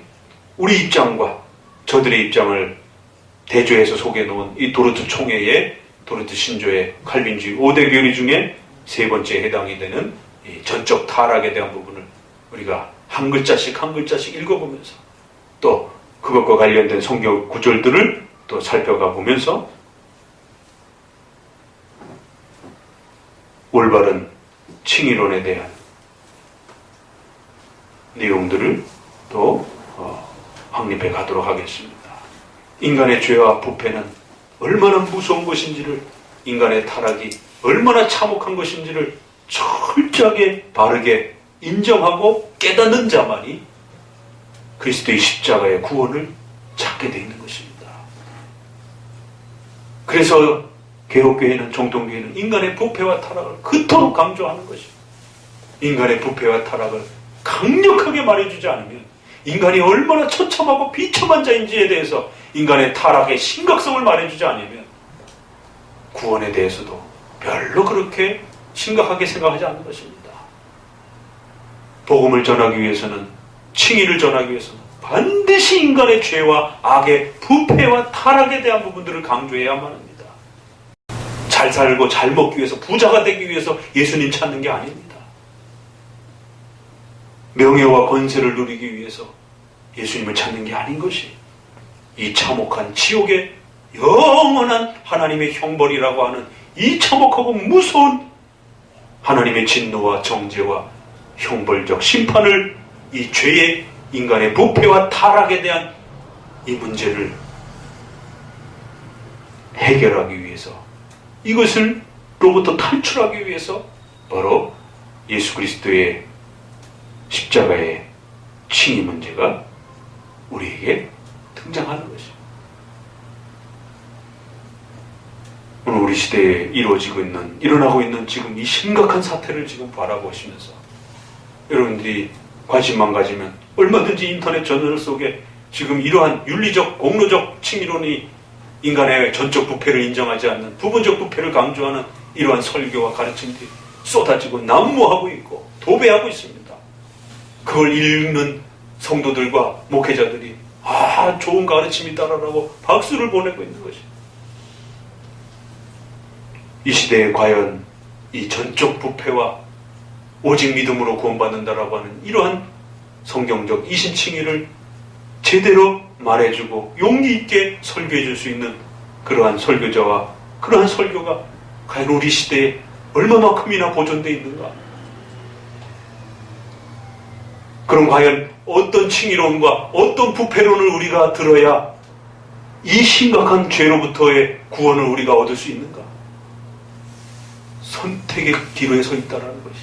우리 입장과 저들의 입장을 대조해서 소개해 놓은 이 도르트 총회의 도르트 신조의 칼빈주의 5대 교리 중에 세 번째에 해당이 되는 이 전적 타락에 대한 부분을 우리가 한 글자씩 한 글자씩 읽어보면서 또 그것과 관련된 성경 구절들을 또 살펴가 보면서 올바른 칭의론에 대한 내용들을 또 확립해 가도록 하겠습니다. 인간의 죄와 부패는 얼마나 무서운 것인지를, 인간의 타락이 얼마나 참혹한 것인지를 철저하게 바르게 인정하고 깨닫는 자만이 그리스도의 십자가의 구원을 찾게 되어 있는 것입니다. 그래서 개혁교회는, 정통교회는 인간의 부패와 타락을 그토록 강조하는 것입니다. 인간의 부패와 타락을 강력하게 말해주지 않으면, 인간이 얼마나 처참하고 비참한 자인지에 대해서 인간의 타락의 심각성을 말해주지 않으면 구원에 대해서도 별로 그렇게 심각하게 생각하지 않는 것입니다. 복음을 전하기 위해서는, 칭의를 전하기 위해서는 반드시 인간의 죄와 악의 부패와 타락에 대한 부분들을 강조해야만 합니다. 잘 살고 잘 먹기 위해서, 부자가 되기 위해서 예수님 찾는 게 아닙니다. 명예와 권세를 누리기 위해서 예수님을 찾는 게 아닌 것이 이 참혹한 지옥의 영원한 하나님의 형벌이라고 하는 이 참혹하고 무서운 하나님의 진노와 정죄와 형벌적 심판을 이 죄의 인간의 부패와 타락에 대한 이 문제를 해결하기 위해서 이것을로부터 탈출하기 위해서 바로 예수 그리스도의 십자가의 칭의 문제가 우리에게 등장하는 것이죠. 오늘 우리 시대에 일어나고 있는 지금 이 심각한 사태를 지금 바라보시면서 여러분들이 관심만 가지면 얼마든지 인터넷 저널 속에 지금 이러한 윤리적, 공로적 칭의론이 인간의 전적 부패를 인정하지 않는 부분적 부패를 강조하는 이러한 설교와 가르침들이 쏟아지고 난무하고 있고 도배하고 있습니다. 그걸 읽는 성도들과 목회자들이 좋은 가르침이다라고 박수를 보내고 있는 것이. 이 시대에 과연 이 전적 부패와 오직 믿음으로 구원받는다라고 하는 이러한 성경적 이신칭의를 제대로 말해주고 용기 있게 설교해 줄 수 있는 그러한 설교자와 그러한 설교가 과연 우리 시대에 얼마만큼이나 보존되어 있는가? 그럼 과연 어떤 칭의론과 어떤 부패론을 우리가 들어야 이 심각한 죄로부터의 구원을 우리가 얻을 수 있는가? 선택의 기로에 서 있다는 것이.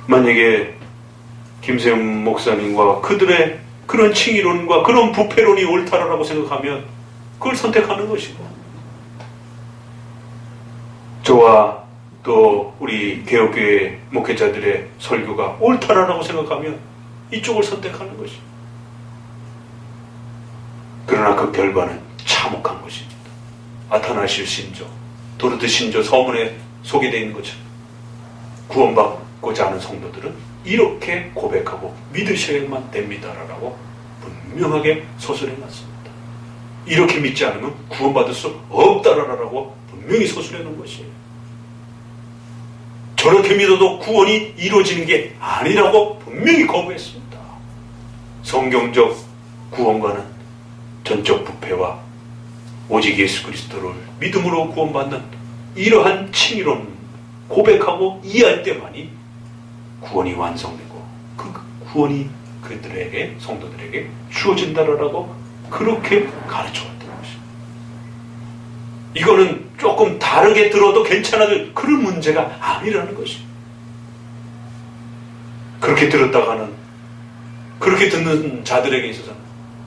만약에 김세훈 목사님과 그들의 그런 칭의론과 그런 부패론이 옳다라고 생각하면 그걸 선택하는 것이고, 저와 또 우리 개혁교회 목회자들의 설교가 옳다라고 생각하면 이쪽을 선택하는 것입니다. 그러나 그 결과는 참혹한 것입니다. 아타나시오 신조, 도르드 신조 서문에 소개되어 있는 것처럼 구원받고자 하는 성도들은 이렇게 고백하고 믿으셔야만 됩니다라고 분명하게 서술해놨습니다. 이렇게 믿지 않으면 구원받을 수 없다라고 분명히 서술해놓은 것이에요. 저렇게 믿어도 구원이 이루어지는 게 아니라고 분명히 거부했습니다. 성경적 구원과는 전적 부패와 오직 예수 그리스도를 믿음으로 구원받는 이러한 칭의론 고백하고 이해할 때만이 구원이 완성되고 그 구원이 그들에게, 성도들에게 주어진다라고 그렇게 가르쳐왔던 것입니다. 이거는 조금 다르게 들어도 괜찮아질 그런 문제가 아니라는 것입니다. 그렇게 들었다가는, 그렇게 듣는 자들에게 있어서는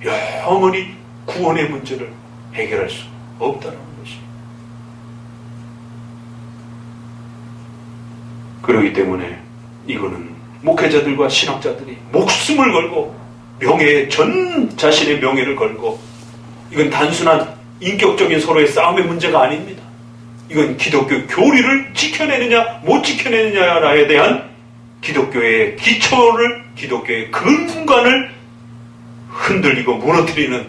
영원히 구원의 문제를 해결할 수 없다는 것입니다. 그렇기 때문에 이거는 목회자들과 신학자들이 목숨을 걸고 전 자신의 명예를 걸고, 이건 단순한 인격적인 서로의 싸움의 문제가 아닙니다. 이건 기독교 교리를 지켜내느냐 못 지켜내느냐에 대한 기독교의 기초를, 기독교의 근간을 흔들리고 무너뜨리는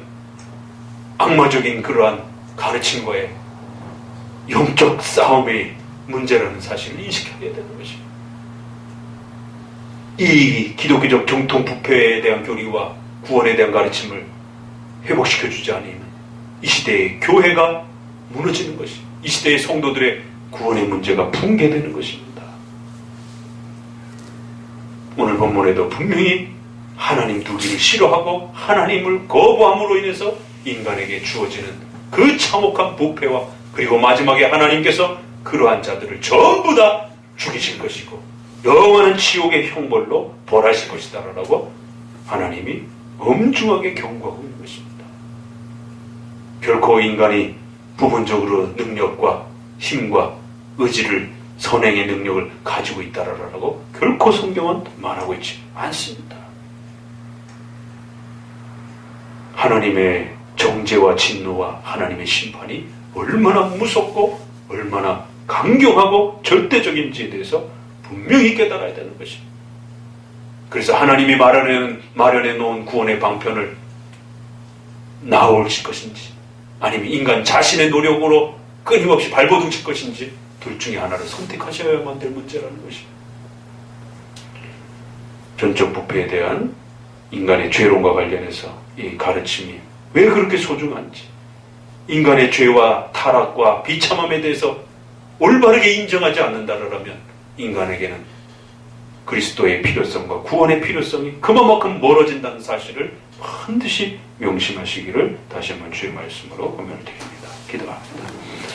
악마적인 그러한 가르침과의 영적 싸움의 문제라는 사실을 인식해야 되는 것입니다. 이 기독교적 정통 부패에 대한 교리와 구원에 대한 가르침을 회복시켜주지 않으면 이 시대의 교회가 무너지는 것이, 이 시대의 성도들의 구원의 문제가 붕괴되는 것입니다. 오늘 본문에도 분명히 하나님 두기를 싫어하고 하나님을 거부함으로 인해서 인간에게 주어지는 그 참혹한 부패와, 그리고 마지막에 하나님께서 그러한 자들을 전부 다 죽이실 것이고 영원한 지옥의 형벌로 벌하실 것이다 라고 하나님이 엄중하게 경고하고 있는 것입니다. 결코 인간이 부분적으로 능력과 힘과 의지를, 선행의 능력을 가지고 있다라고 결코 성경은 말하고 있지 않습니다. 하나님의 정죄와 진노와 하나님의 심판이 얼마나 무섭고 얼마나 강경하고 절대적인지에 대해서 분명히 깨달아야 되는 것입니다. 그래서 하나님이 마련해 놓은 구원의 방편을 나오실 것인지, 아니면 인간 자신의 노력으로 끊임없이 발버둥 칠 것인지, 둘 중에 하나를 선택하셔야만 될 문제라는 것입니다. 전적 부패에 대한 인간의 죄론과 관련해서 이 가르침이 왜 그렇게 소중한지, 인간의 죄와 타락과 비참함에 대해서 올바르게 인정하지 않는다라면 인간에게는 그리스도의 필요성과 구원의 필요성이 그만큼 멀어진다는 사실을 반드시 명심하시기를 다시 한번 주의 말씀으로 권면을 드립니다. 기도합니다.